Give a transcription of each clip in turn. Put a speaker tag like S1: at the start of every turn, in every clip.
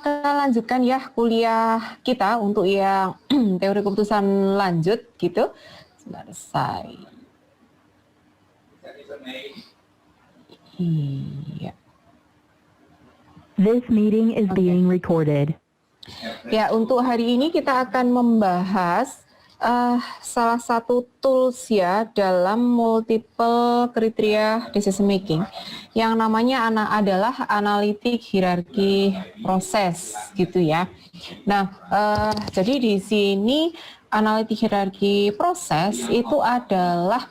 S1: kita lanjutkan ya kuliah kita untuk yang teori keputusan lanjut gitu. Selesai. Iya.
S2: This meeting is being recorded.
S1: Ya, untuk hari ini kita akan membahas salah satu tools ya dalam multiple criteria decision making yang namanya adalah analitik hierarki proses gitu ya. Nah, jadi di sini analitik hierarki proses itu adalah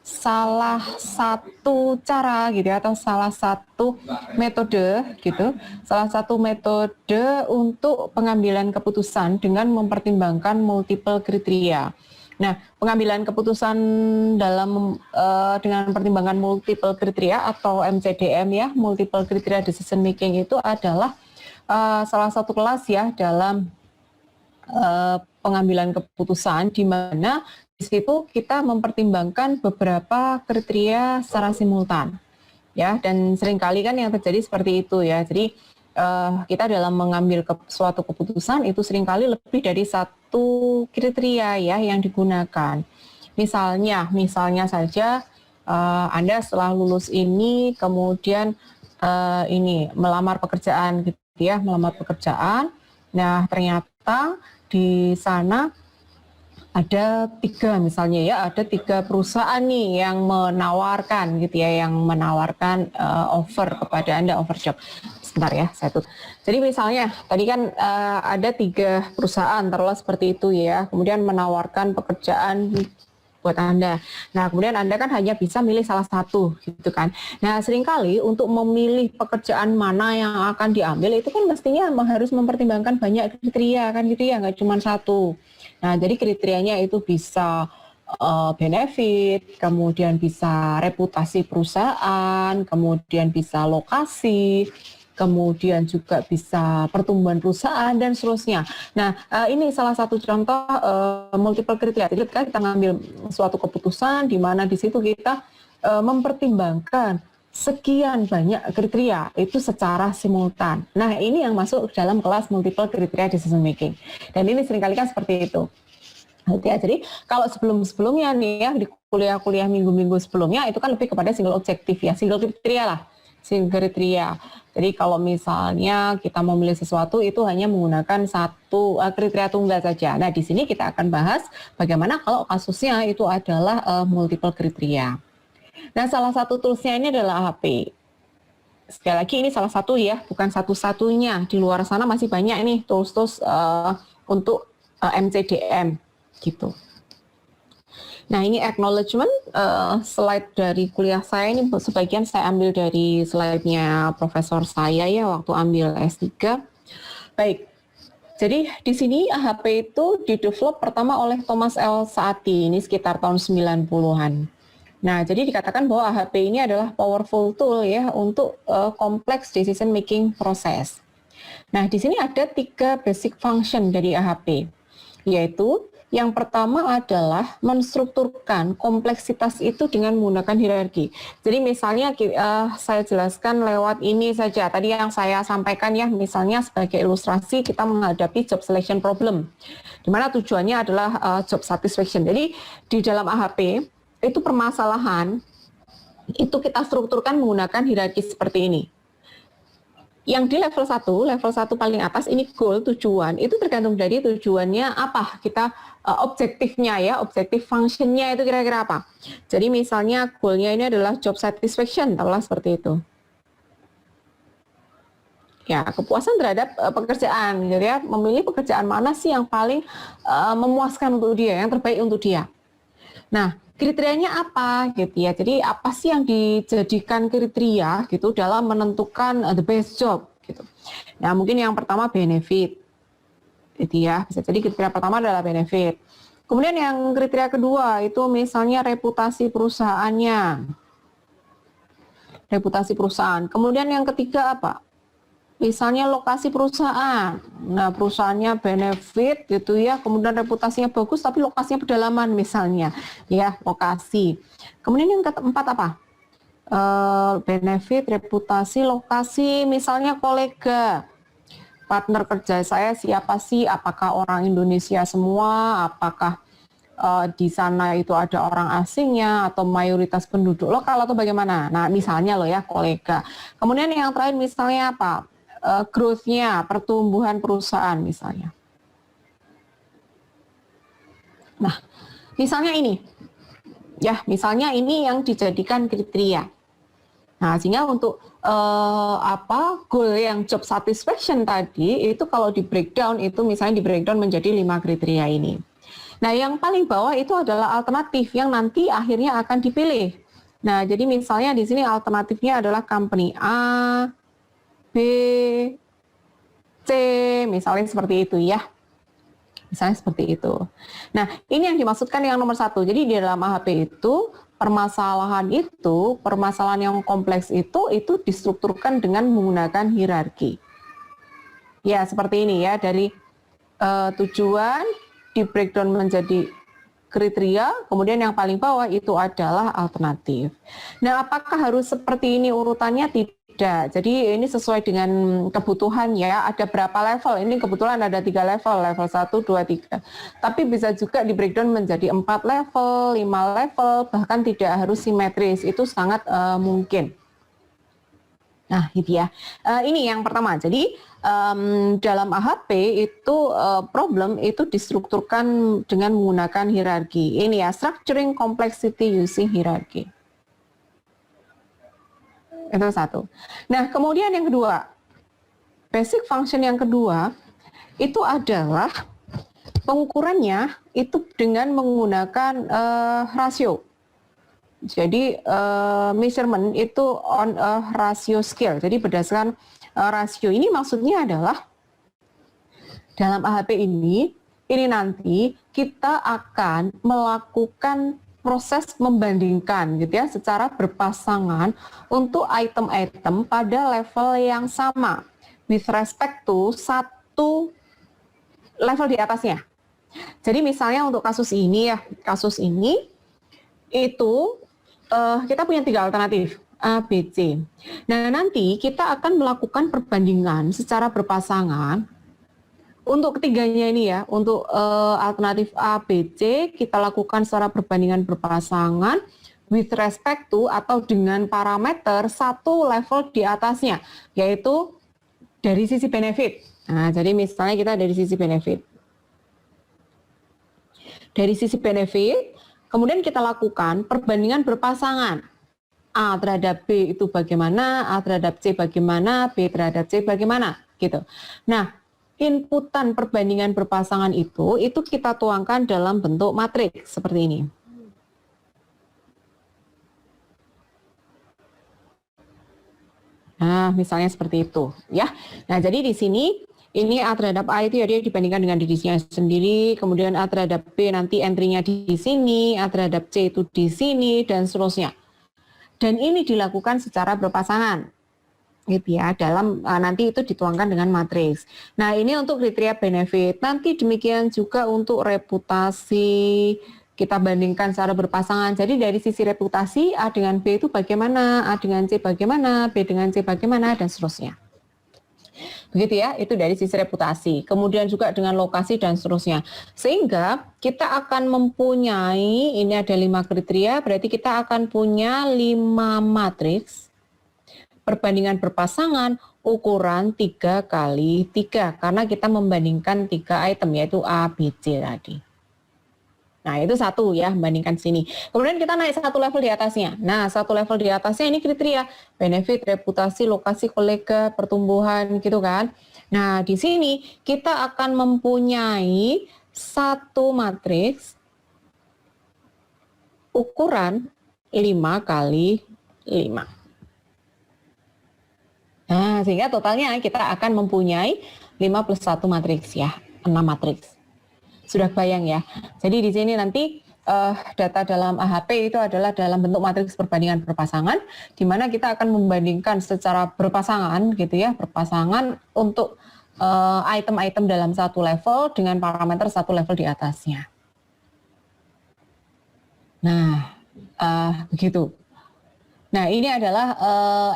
S1: salah satu cara gitu ya, atau salah satu metode gitu, salah satu metode untuk pengambilan keputusan dengan mempertimbangkan multiple kriteria. Nah, pengambilan keputusan dalam dengan pertimbangan multiple kriteria atau MCDM ya, multiple criteria decision making itu adalah salah satu kelas ya dalam pengambilan keputusan di mana di situ kita mempertimbangkan beberapa kriteria secara simultan, ya. Dan seringkali kan yang terjadi seperti itu ya. Jadi kita dalam mengambil suatu keputusan itu seringkali lebih dari satu kriteria ya yang digunakan. Misalnya saja Anda setelah lulus ini kemudian ini melamar pekerjaan gitu ya, melamar pekerjaan. Nah ternyata di sana ada ada tiga perusahaan nih yang menawarkan gitu ya, yang menawarkan offer kepada Anda, offer job. Sebentar ya, saya tutup. Jadi misalnya tadi kan ada 3 perusahaan taruhlah seperti itu ya, kemudian menawarkan pekerjaan buat Anda. Nah, kemudian Anda kan hanya bisa milih salah satu gitu kan. Nah, seringkali untuk memilih pekerjaan mana yang akan diambil itu kan mestinya harus mempertimbangkan banyak kriteria kan gitu ya, nggak cuma satu. Nah, jadi kriterianya itu bisa benefit, kemudian bisa reputasi perusahaan, kemudian bisa lokasi, kemudian juga bisa pertumbuhan perusahaan dan seterusnya. Nah, ini salah satu contoh multiple kriteria. Jadi kita ngambil suatu keputusan di mana di situ kita mempertimbangkan sekian banyak kriteria itu secara simultan. Nah, ini yang masuk dalam kelas multiple criteria decision making. Dan ini seringkali kan seperti itu. Jadi kalau sebelumnya nih ya di kuliah-kuliah minggu-minggu sebelumnya itu kan lebih kepada single objektif ya, single kriteria lah. Single kriteria. Jadi kalau misalnya kita memilih sesuatu itu hanya menggunakan satu kriteria tunggal saja. Nah, di sini kita akan bahas bagaimana kalau kasusnya itu adalah multiple kriteria. Nah, salah satu toolsnya ini adalah AHP. Sekali lagi ini salah satu ya, bukan satu-satunya. Di luar sana masih banyak nih tools-tools untuk MCDM gitu. Nah, ini acknowledgement slide dari kuliah saya ini sebagian saya ambil dari slide-nya profesor saya ya waktu ambil S3. Baik. Jadi di sini AHP itu didevelop pertama oleh Thomas L. Saati, ini sekitar tahun 90-an. Nah, jadi dikatakan bahwa AHP ini adalah powerful tool ya untuk complex decision making proses. Nah, di sini ada 3 basic function dari AHP, yaitu yang pertama adalah menstrukturkan kompleksitas itu dengan menggunakan hierarki. Jadi misalnya saya jelaskan lewat ini saja. Tadi yang saya sampaikan ya, misalnya sebagai ilustrasi kita menghadapi job selection problem, di mana tujuannya adalah job satisfaction. Jadi di dalam AHP itu permasalahan itu kita strukturkan menggunakan hierarki seperti ini. Yang di level 1 paling atas ini goal, tujuan, itu tergantung dari tujuannya apa, kita objektifnya ya, objektif functionnya itu kira-kira apa. Jadi misalnya goalnya ini adalah job satisfaction, tahulah seperti itu. Ya, kepuasan terhadap pekerjaan, gitu ya, memilih pekerjaan mana sih yang paling memuaskan untuk dia, yang terbaik untuk dia. Nah, kriterianya apa gitu ya. Jadi apa sih yang dijadikan kriteria gitu dalam menentukan the best job gitu. Nah, mungkin yang pertama benefit. Gitu ya. Bisa jadi kriteria pertama adalah benefit. Kemudian yang kriteria kedua itu misalnya reputasi perusahaannya. Reputasi perusahaan. Kemudian yang ketiga apa? Misalnya lokasi perusahaan. Nah, perusahaannya benefit gitu ya, kemudian reputasinya bagus tapi lokasinya pedalaman misalnya. Ya, lokasi. Kemudian yang keempat apa? Benefit, reputasi, lokasi, misalnya kolega. partner kerja saya siapa sih? Apakah orang Indonesia semua? Apakah di sana itu ada orang asingnya atau mayoritas penduduk lokal atau bagaimana? Nah, misalnya loh ya kolega. Kemudian yang terakhir misalnya apa? Growth-nya, pertumbuhan perusahaan misalnya. Nah, misalnya ini. Ya, misalnya ini yang dijadikan kriteria. Nah, sehingga untuk goal yang job satisfaction tadi itu kalau di breakdown itu misalnya di breakdown menjadi 5 kriteria ini. Nah, yang paling bawah itu adalah alternatif yang nanti akhirnya akan dipilih. Nah, jadi misalnya di sini alternatifnya adalah company A, B, C, misalnya seperti itu ya. Misalnya seperti itu. Nah, ini yang dimaksudkan yang nomor 1. Jadi di dalam AHP itu, permasalahan yang kompleks itu distrukturkan dengan menggunakan hierarki. Ya, seperti ini ya, dari tujuan di breakdown menjadi kriteria, kemudian yang paling bawah itu adalah alternatif. Nah, apakah harus seperti ini urutannya? Tidak. Jadi ini sesuai dengan kebutuhan ya. Ada berapa level? Ini kebetulan ada 3 level, level 1, 2, 3. Tapi bisa juga di breakdown menjadi 4 level, 5 level, bahkan tidak harus simetris. Itu sangat mungkin. Nah, itu ya. Ini yang pertama. Jadi dalam AHP itu problem itu distrukturkan dengan menggunakan hierarki. Ini ya, structuring complexity using hierarchy. Itu 1. Nah, kemudian yang kedua, basic function yang kedua itu adalah pengukurannya itu dengan menggunakan rasio. Jadi measurement itu on a ratio scale. Jadi berdasarkan rasio ini maksudnya adalah dalam AHP ini nanti kita akan melakukan proses membandingkan gitu ya secara berpasangan untuk item-item pada level yang sama with respect to satu level di atasnya. Jadi misalnya untuk kasus ini itu kita punya 3 alternatif A, B, C. Nah, nanti kita akan melakukan perbandingan secara berpasangan untuk ketiganya ini ya, untuk alternatif A, B, C, kita lakukan secara perbandingan berpasangan with respect to atau dengan parameter satu level di atasnya, yaitu dari sisi benefit. Nah, jadi misalnya kita dari sisi benefit. Dari sisi benefit, kemudian kita lakukan perbandingan berpasangan. A terhadap B itu bagaimana, A terhadap C bagaimana, B terhadap C bagaimana, gitu. Nah, inputan perbandingan berpasangan itu kita tuangkan dalam bentuk matriks seperti ini. Nah, misalnya seperti itu, ya. Nah, jadi di sini ini A terhadap A itu ya dia dibandingkan dengan dirinya sendiri, kemudian A terhadap B nanti entry-nya di sini, A terhadap C itu di sini, dan seterusnya. Dan ini dilakukan secara berpasangan. Gitu ya, dalam nanti itu dituangkan dengan matriks. Nah, ini untuk kriteria benefit. Nanti demikian juga untuk reputasi, kita bandingkan secara berpasangan. Jadi dari sisi reputasi A dengan B itu bagaimana, A dengan C bagaimana, B dengan C bagaimana, dan seterusnya. Begitu ya, itu dari sisi reputasi. Kemudian juga dengan lokasi dan seterusnya. Sehingga kita akan mempunyai, ini ada 5 kriteria, berarti kita akan punya 5 matriks perbandingan berpasangan ukuran 3x3 karena kita membandingkan 3 item yaitu A, B, C tadi. Nah, itu satu ya, bandingkan sini. Kemudian kita naik satu level di atasnya. Nah, satu level di atasnya ini kriteria benefit, reputasi, lokasi, kolega, pertumbuhan gitu kan. Nah, di sini kita akan mempunyai satu matriks ukuran 5x5. Nah, sehingga totalnya kita akan mempunyai 5 plus 1 matriks ya, 6 matriks. Sudah bayang ya. Jadi di sini nanti data dalam AHP itu adalah dalam bentuk matriks perbandingan berpasangan, di mana kita akan membandingkan secara berpasangan gitu ya, berpasangan untuk item-item dalam satu level dengan parameter satu level di atasnya. Nah, begitu. Nah, ini adalah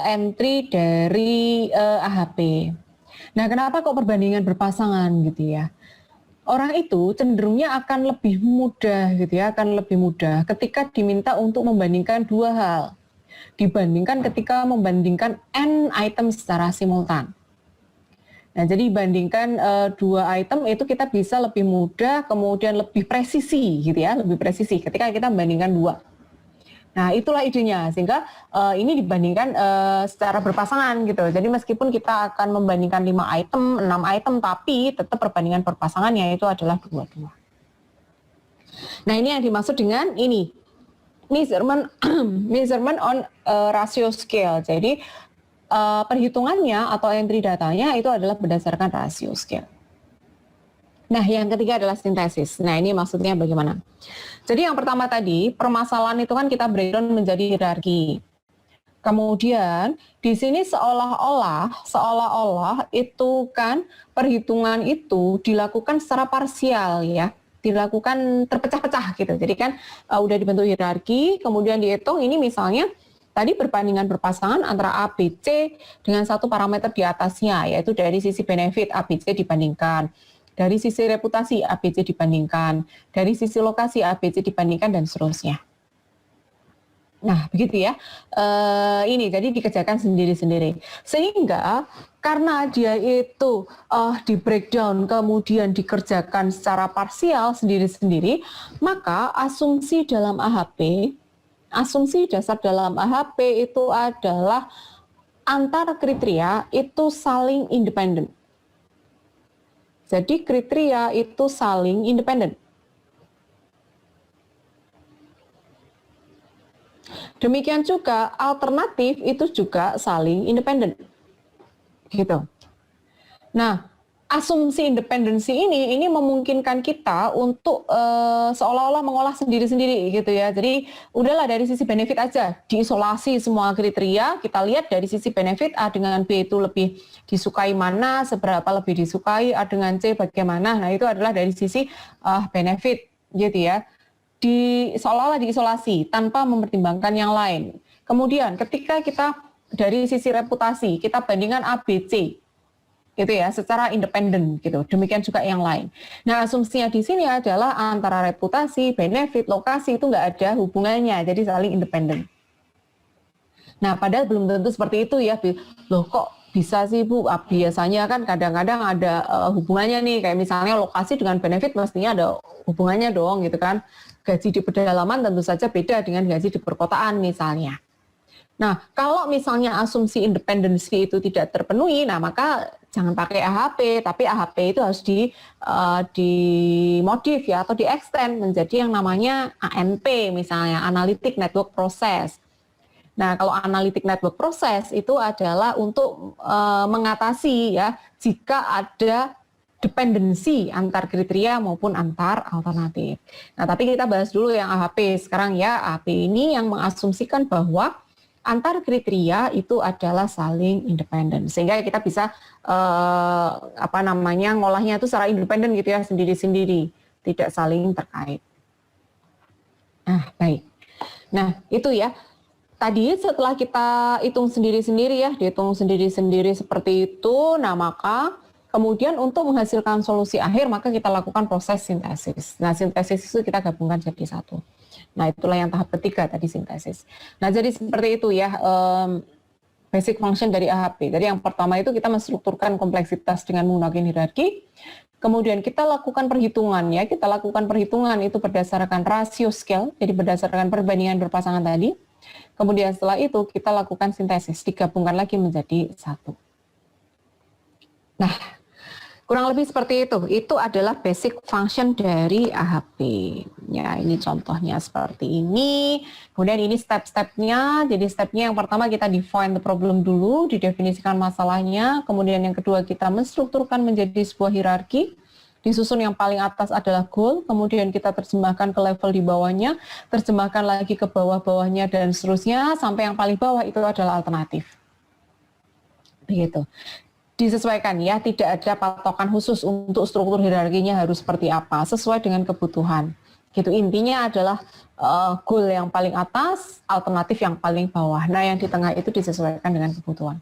S1: entry dari AHP. Nah, kenapa kok perbandingan berpasangan gitu ya? Orang itu cenderungnya akan lebih mudah gitu ya, akan lebih mudah ketika diminta untuk membandingkan dua hal. Dibandingkan ketika membandingkan N item secara simultan. Nah, jadi bandingkan dua item itu kita bisa lebih mudah, kemudian lebih presisi gitu ya, lebih presisi ketika kita membandingkan dua. Nah, itulah idenya, sehingga ini dibandingkan secara berpasangan gitu. Jadi meskipun kita akan membandingkan 5 item, 6 item, tapi tetap perbandingan berpasangannya itu adalah dua-dua. Nah, ini yang dimaksud dengan ini, measurement, measurement on ratio scale. Jadi perhitungannya atau entry datanya itu adalah berdasarkan rasio scale. Nah, yang ketiga adalah sintesis. Nah, ini maksudnya bagaimana? Jadi yang pertama tadi, permasalahan itu kan kita breakdown menjadi hierarki. Kemudian di sini seolah-olah itu kan perhitungan itu dilakukan secara parsial ya, dilakukan terpecah-pecah gitu. Jadi kan udah dibentuk hierarki, kemudian dihitung ini misalnya tadi perbandingan berpasangan antara A, B, C dengan satu parameter di atasnya, yaitu dari sisi benefit A, B, C dibandingkan, dari sisi reputasi A, B, C dibandingkan, dari sisi lokasi A, B, C dibandingkan, dan seterusnya. Nah, begitu ya. Ini jadi dikerjakan sendiri-sendiri. Sehingga karena dia itu di breakdown kemudian dikerjakan secara parsial sendiri-sendiri, maka asumsi dalam AHP, asumsi dasar dalam AHP itu adalah antar kriteria itu saling independen. Jadi kriteria itu saling independen. Demikian juga alternatif itu juga saling independen. Gitu. Nah, asumsi independensi ini memungkinkan kita untuk seolah-olah mengolah sendiri-sendiri gitu ya. Jadi udahlah dari sisi benefit aja, diisolasi semua kriteria, kita lihat dari sisi benefit A dengan B itu lebih disukai mana, seberapa lebih disukai, A dengan C bagaimana. Nah, itu adalah dari sisi benefit gitu ya. Seolah-olah diisolasi tanpa mempertimbangkan yang lain. Kemudian ketika kita dari sisi reputasi, kita bandingkan A, B, C gitu ya, secara independen gitu. Demikian juga yang lain. Nah, asumsinya di sini adalah antara reputasi, benefit, lokasi itu nggak ada hubungannya, jadi saling independen. Nah, padahal belum tentu seperti itu ya. Loh kok bisa sih Bu? Biasanya kan kadang-kadang ada hubungannya nih, kayak misalnya lokasi dengan benefit mestinya ada hubungannya dong gitu kan. Gaji di pedalaman tentu saja beda dengan gaji di perkotaan misalnya. Nah, kalau misalnya asumsi independensi itu tidak terpenuhi, nah maka jangan pakai AHP, tapi AHP itu harus dimodif ya atau di-extend menjadi yang namanya ANP misalnya, Analytic Network Process. Nah, kalau Analytic Network Process itu adalah untuk mengatasi ya jika ada dependensi antar kriteria maupun antar alternatif. Nah, tapi kita bahas dulu yang AHP sekarang ya. AHP ini yang mengasumsikan bahwa antar kriteria itu adalah saling independen, sehingga kita bisa ngolahnya itu secara independen gitu ya, sendiri-sendiri, tidak saling terkait. Nah, baik. Nah, itu ya. Tadi setelah kita hitung sendiri-sendiri ya, dihitung sendiri-sendiri seperti itu, nah maka kemudian untuk menghasilkan solusi akhir, maka kita lakukan proses sintesis. Nah, sintesis itu kita gabungkan jadi satu. Nah, itulah yang tahap ketiga tadi, sintesis. Nah, jadi seperti itu ya, basic function dari AHP. Jadi yang pertama itu kita menstrukturkan kompleksitas dengan menggunakan hierarki. Kemudian kita lakukan perhitungan ya, kita lakukan perhitungan itu berdasarkan rasio scale, jadi berdasarkan perbandingan berpasangan tadi. Kemudian setelah itu kita lakukan sintesis, digabungkan lagi menjadi satu. Nah, kurang lebih seperti itu. Itu adalah basic function dari AHP. Ya, ini contohnya seperti ini. Kemudian ini step-stepnya. Jadi stepnya yang pertama kita define the problem dulu, didefinisikan masalahnya. Kemudian yang kedua kita menstrukturkan menjadi sebuah hierarki. Disusun yang paling atas adalah goal, kemudian kita terjemahkan ke level di bawahnya, terjemahkan lagi ke bawah-bawahnya, dan seterusnya, sampai yang paling bawah itu adalah alternatif. Begitu. Disesuaikan ya, tidak ada patokan khusus untuk struktur hierarkinya harus seperti apa, sesuai dengan kebutuhan. Gitu, intinya adalah goal yang paling atas, alternatif yang paling bawah. Nah, yang di tengah itu disesuaikan dengan kebutuhan.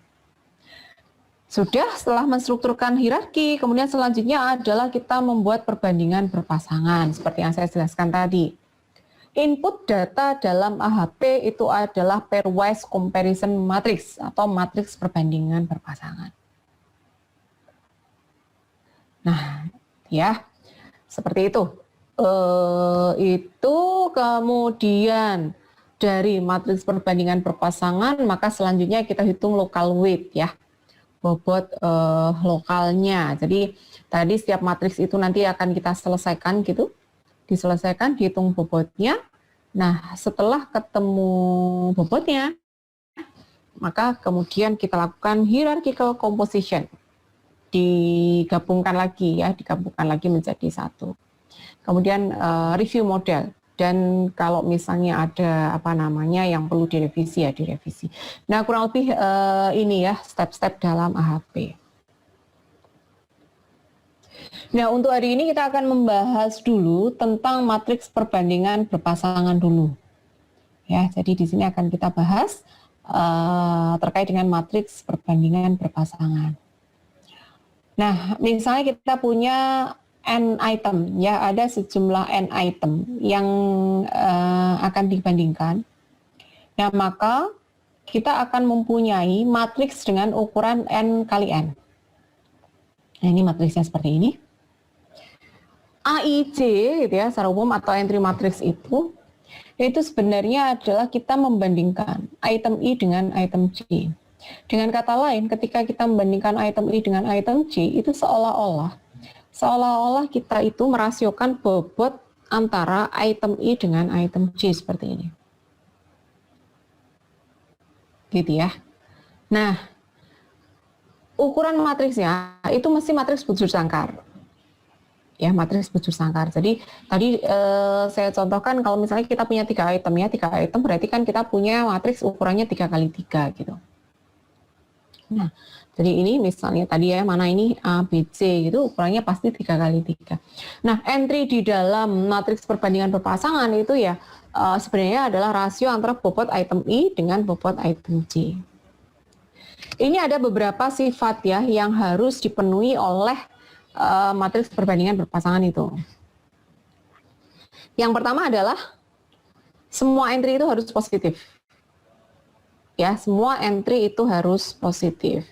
S1: Sudah, setelah menstrukturkan hierarki, kemudian selanjutnya adalah kita membuat perbandingan berpasangan, seperti yang saya jelaskan tadi. Input data dalam AHP itu adalah pairwise comparison matrix atau matriks perbandingan berpasangan. Nah, ya, seperti itu. Itu kemudian dari matriks perbandingan berpasangan, maka selanjutnya kita hitung local weight ya. Bobot lokalnya. Jadi tadi setiap matriks itu nanti akan kita selesaikan gitu, diselesaikan, dihitung bobotnya. Nah, setelah ketemu bobotnya, maka kemudian kita lakukan hierarchical composition, digabungkan lagi menjadi satu. Kemudian review model. Dan kalau misalnya ada yang perlu direvisi ya direvisi. Nah, kurang lebih ini ya step-step dalam AHP. Nah, untuk hari ini kita akan membahas dulu tentang matriks perbandingan berpasangan dulu. Ya, jadi di sini akan kita bahas terkait dengan matriks perbandingan berpasangan. Nah, misalnya kita punya N item, ya ada sejumlah N item yang akan dibandingkan. Nah, maka kita akan mempunyai matriks dengan ukuran N kali N. Nah, ini matriksnya seperti ini. AIJ gitu ya, secara umum atau entry matrix itu sebenarnya adalah kita membandingkan item I dengan item J. Dengan kata lain, ketika kita membandingkan item I dengan item J, itu seolah-olah kita itu merasiokan bobot antara item I dengan item J seperti ini. Gitu ya. Nah, ukuran matriksnya itu mesti matriks bujur sangkar. Ya, matriks bujur sangkar. Jadi tadi saya contohkan kalau misalnya kita punya 3 item ya, 3 item berarti kan kita punya matriks ukurannya 3 kali 3 gitu. Nah, jadi ini misalnya tadi ya, mana ini A, B, C gitu, ukurannya pasti 3 kali 3. Nah, entry di dalam matriks perbandingan berpasangan itu ya sebenarnya adalah rasio antara bobot item I dengan bobot item J. Ini ada beberapa sifat ya yang harus dipenuhi oleh matriks perbandingan berpasangan itu. Yang pertama adalah semua entry itu harus positif. Ya, semua entry itu harus positif.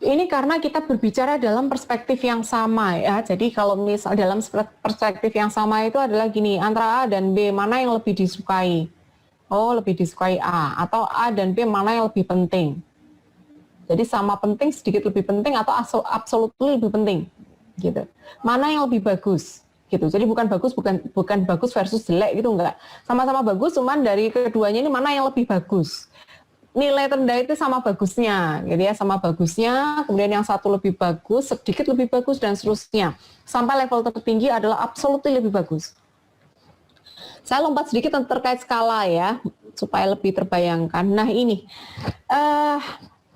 S1: Ini karena kita berbicara dalam perspektif yang sama ya. Jadi kalau misal dalam perspektif yang sama itu adalah gini, antara A dan B mana yang lebih disukai? Oh, lebih disukai A. Atau A dan B mana yang lebih penting? Jadi sama penting, sedikit lebih penting atau absolutely lebih penting gitu. Mana yang lebih bagus? Gitu. Jadi bukan bagus versus jelek gitu, enggak. Sama-sama bagus, cuman dari keduanya ini mana yang lebih bagus? Nilai terendah itu sama bagusnya, gitu ya, sama bagusnya, kemudian yang satu lebih bagus, sedikit lebih bagus, dan seterusnya. Sampai level tertinggi adalah absolutely lebih bagus. Saya lompat sedikit terkait skala ya, supaya lebih terbayangkan. Nah ini,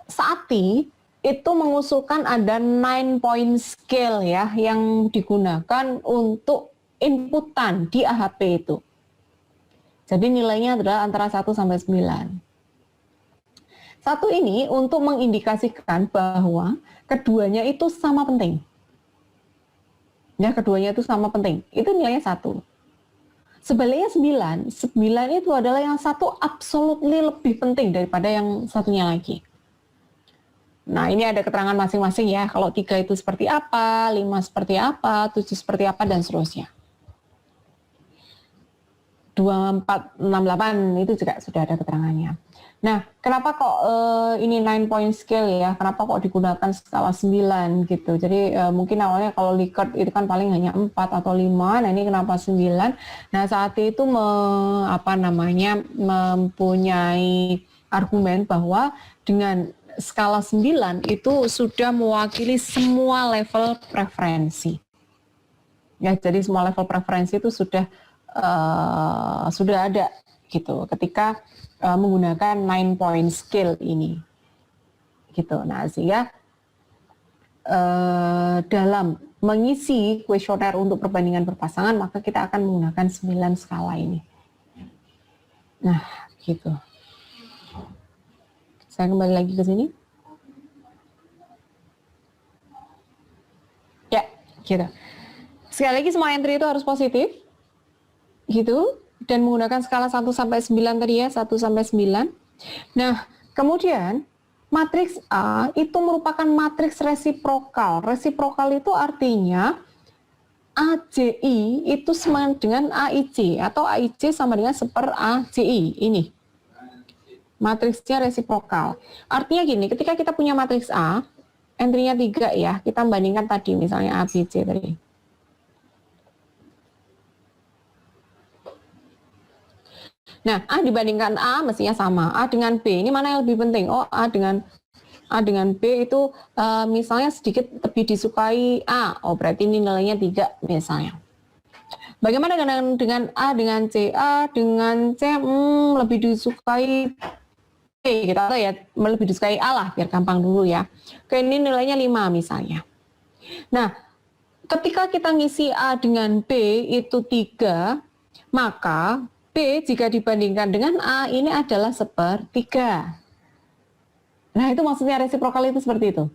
S1: Saati itu mengusulkan ada 9-point scale ya, yang digunakan untuk inputan di AHP itu. Jadi nilainya adalah antara 1 sampai 9. Satu ini untuk mengindikasikan bahwa keduanya itu sama penting. Ya, keduanya itu sama penting. Itu nilainya 1. Sebaliknya 9 itu adalah yang satu absolutely lebih penting daripada yang satunya lagi. Nah, ini ada keterangan masing-masing ya. Kalau 3 itu seperti apa, 5 seperti apa, 7 seperti apa, dan seterusnya. 2, 4, 6, 8 itu juga sudah ada keterangannya. Nah, kenapa kok ini 9-point scale ya? Kenapa kok digunakan skala 9 gitu? Jadi mungkin awalnya kalau Likert itu kan paling hanya 4 atau 5, nah ini kenapa 9? Nah, saat itu mempunyai argumen bahwa dengan skala 9 itu sudah mewakili semua level preferensi. Ya, jadi semua level preferensi itu sudah ada gitu ketika menggunakan 9-point scale ini gitu. Nah, sehingga dalam mengisi kuesioner untuk perbandingan berpasangan maka kita akan menggunakan 9 skala ini. Nah, gitu. Saya kembali lagi ke sini. Gitu. Sekali lagi semua entry itu harus positif. Gitu. Dan menggunakan skala 1 sampai 9 tadi ya, 1 sampai 9. Nah, kemudian matriks A itu merupakan matriks resiprokal. Resiprokal itu artinya AJI itu sama dengan AIC atau AIC sama dengan seper AJI ini. Matriksnya resiprokal. Artinya gini, ketika kita punya matriks A, entry-nya 3 ya, kita bandingkan tadi misalnya A, B, C tadi. Nah, A dibandingkan A mestinya sama. A dengan B, ini mana yang lebih penting? Oh, A dengan B itu misalnya sedikit lebih disukai A. Oh, berarti ini nilainya 3 misalnya. Bagaimana dengan A dengan C? A dengan C lebih disukai B, kita tahu ya, lebih disukai A lah, biar gampang dulu ya. Oke, ini nilainya 5 misalnya. Nah, ketika kita ngisi A dengan B itu 3, maka B jika dibandingkan dengan A ini adalah sepertiga. Nah, itu maksudnya resiprokal itu seperti itu.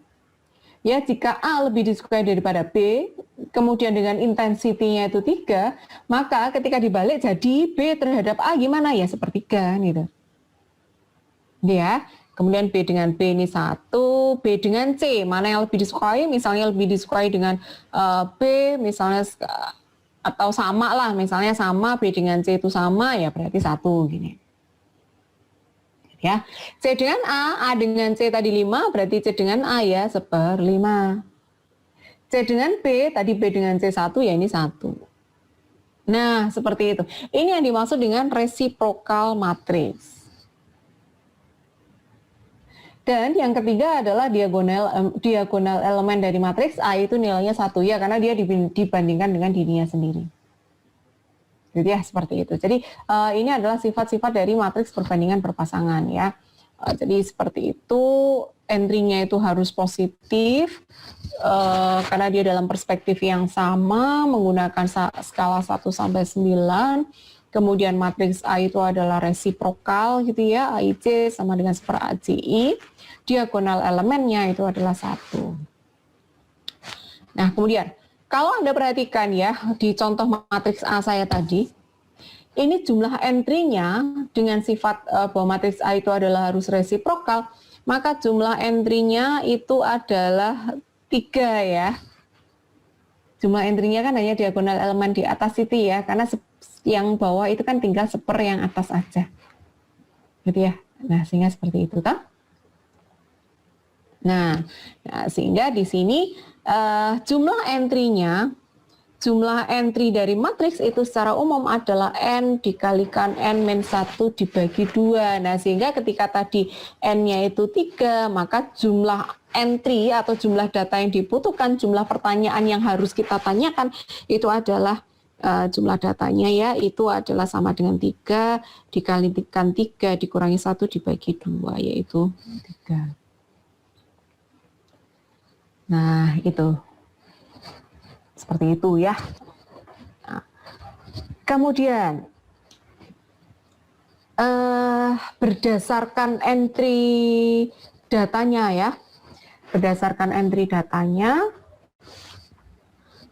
S1: Ya, jika A lebih disukai daripada B, kemudian dengan intensitinya itu 3, maka ketika dibalik jadi B terhadap A gimana ya? Sepertiga gitu. Ya, kemudian B dengan B ini 1, B dengan C, mana yang lebih disukai? Misalnya lebih disukai dengan B, misalnya atau sama lah, misalnya sama, B dengan C itu sama, ya berarti 1 gini. Ya, C dengan A dengan C tadi 5, berarti C dengan A ya 1/5. C dengan B, tadi B dengan C 1, ya ini 1. Nah, seperti itu. Ini yang dimaksud dengan reciprocal matrix. Dan yang ketiga adalah diagonal elemen dari matriks A itu nilainya 1 ya, karena dia dibandingkan dengan dirinya sendiri. Jadi ya seperti itu. Jadi ini adalah sifat-sifat dari matriks perbandingan berpasangan ya. Jadi seperti itu, entry-nya itu harus positif karena dia dalam perspektif yang sama menggunakan skala 1 sampai 9. Kemudian matriks A itu adalah resiprokal gitu ya, AIC sama dengan seper AJI. Diagonal elemennya itu adalah 1. Nah, kemudian kalau Anda perhatikan ya di contoh matriks A saya tadi, ini jumlah entry-nya dengan sifat bahwa matriks A itu adalah harus resiprokal, maka jumlah entry-nya itu adalah 3 ya. Jumlah entry-nya kan hanya diagonal elemen di atas itu ya, karena yang bawah itu kan tinggal seper yang atas aja. Gitu ya. Nah, sehingga seperti itu toh. Nah, sehingga di sini jumlah entry dari matriks itu secara umum adalah N dikalikan N-1 dibagi 2. Nah, sehingga ketika tadi N-nya itu 3, maka jumlah entry atau jumlah data yang dibutuhkan, jumlah pertanyaan yang harus kita tanyakan itu adalah jumlah datanya ya, itu adalah sama dengan 3 dikalikan 3 dikurangi 1 dibagi 2, yaitu 3. Nah, itu. Seperti itu ya. Nah, kemudian, berdasarkan entry datanya ya,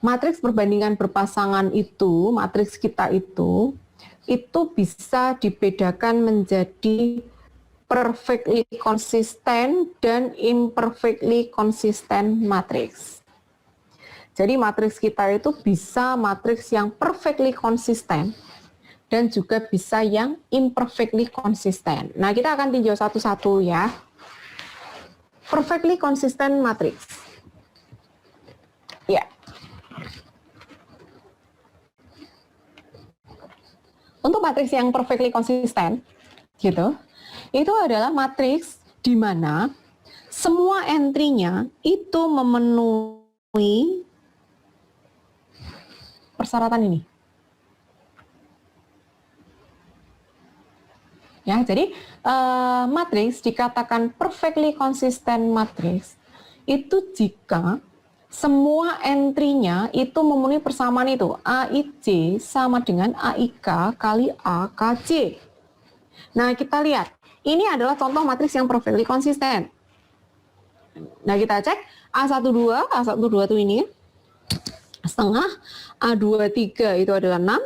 S1: matriks perbandingan berpasangan itu, matriks kita itu bisa dibedakan menjadi perfectly consistent dan imperfectly consistent matriks. Jadi matriks kita itu bisa matriks yang perfectly consistent dan juga bisa yang imperfectly consistent. Nah, kita akan tinjau satu-satu ya. Perfectly consistent matriks. Ya. Untuk matriks yang perfectly consistent, gitu, itu adalah matriks di mana semua entry-nya itu memenuhi persyaratan ini. Ya, jadi matriks dikatakan perfectly consistent matriks itu jika semua entry-nya itu memenuhi persamaan itu. AIC sama dengan AIK kali AKJ. Nah, kita lihat. Ini adalah contoh matriks yang perfectly konsisten. Nah, kita cek A12 itu ini. setengah, A23 itu adalah 6,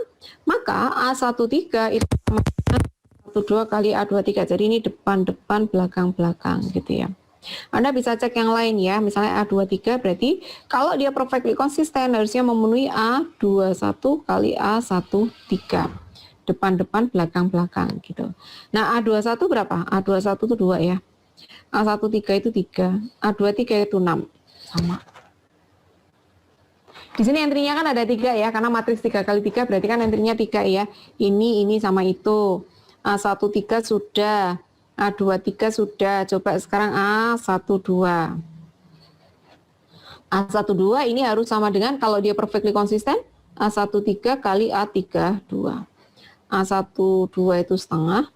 S1: maka A13 itu sama dengan 12 kali A23. Jadi ini depan-depan, belakang-belakang gitu ya. Anda bisa cek yang lain ya, misalnya A23 berarti kalau dia perfectly konsisten harusnya memenuhi A21 kali A13. Depan-depan, belakang-belakang gitu. Nah A21 berapa? A21 itu 2 ya. A13 itu 3, A23 itu 6. Sama. Di sini entry-nya kan ada 3 ya, karena matriks 3 kali 3 berarti kan entry-nya 3 ya. Ini sama itu. A13 sudah, A23 sudah. Coba sekarang A12. A12 ini harus sama dengan kalau dia perfectly konsisten, A13 kali A32. A12 itu setengah,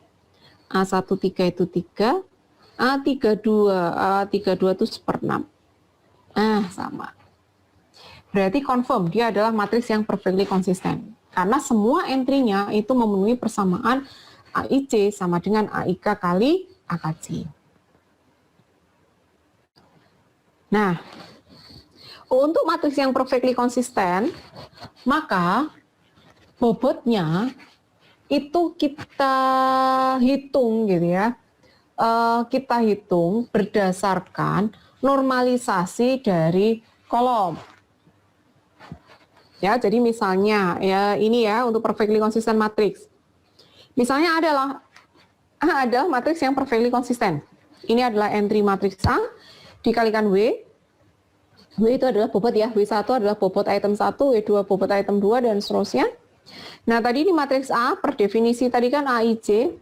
S1: A13 itu 3, A32 itu 1/6. Sama. Berarti confirm dia adalah matriks yang perfectly konsisten. Karena semua entry-nya itu memenuhi persamaan AIC sama dengan AIK kali AKC. Nah, untuk matriks yang perfectly konsisten, maka bobotnya itu kita hitung gitu ya. Kita hitung berdasarkan normalisasi dari kolom. Ya, jadi misalnya ya ini ya untuk perfectly consistent matrix. Misalnya adalah matriks yang perfectly konsisten. Ini adalah entry matriks A dikalikan W. W itu adalah bobot ya. W1 adalah bobot item 1, W2 bobot item 2 dan seterusnya. Nah, tadi ini matriks A per definisi tadi kan AIC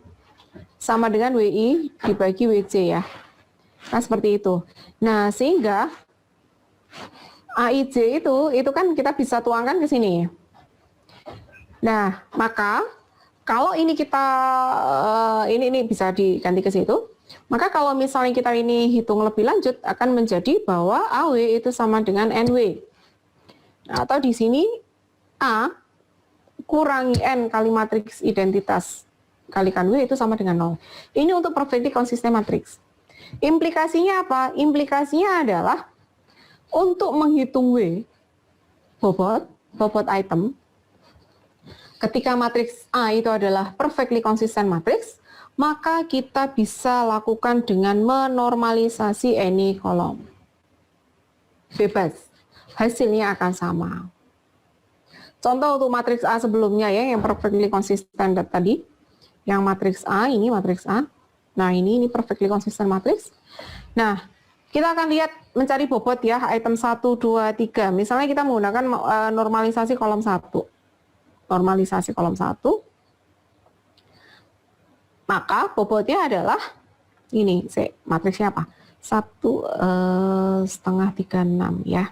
S1: sama dengan WI dibagi WC ya. Nah, seperti itu. Nah, sehingga AIJ itu kan kita bisa tuangkan ke sini. Nah, maka kalau ini kita ini bisa diganti ke situ, maka kalau misalnya kita ini hitung lebih lanjut akan menjadi bahwa AW itu sama dengan NW. Nah, atau di sini A kurangi N kali matriks identitas kalikan W itu sama dengan 0. Ini untuk perfectly consistent matrix. Implikasinya apa? Implikasinya adalah untuk menghitung W, bobot item, ketika matriks A itu adalah perfectly consistent matrix, maka kita bisa lakukan dengan menormalisasi any kolom. Bebas, hasilnya akan sama. Contoh untuk matriks A sebelumnya ya, yang perfectly consistent tadi, yang matriks A, ini matriks A. Nah ini perfectly consistent matrix. Nah, kita akan lihat mencari bobot ya, item 1, 2, 3. Misalnya kita menggunakan normalisasi kolom 1. Normalisasi kolom 1. Maka bobotnya adalah, ini, matriksnya apa? 1,5, 36 ya.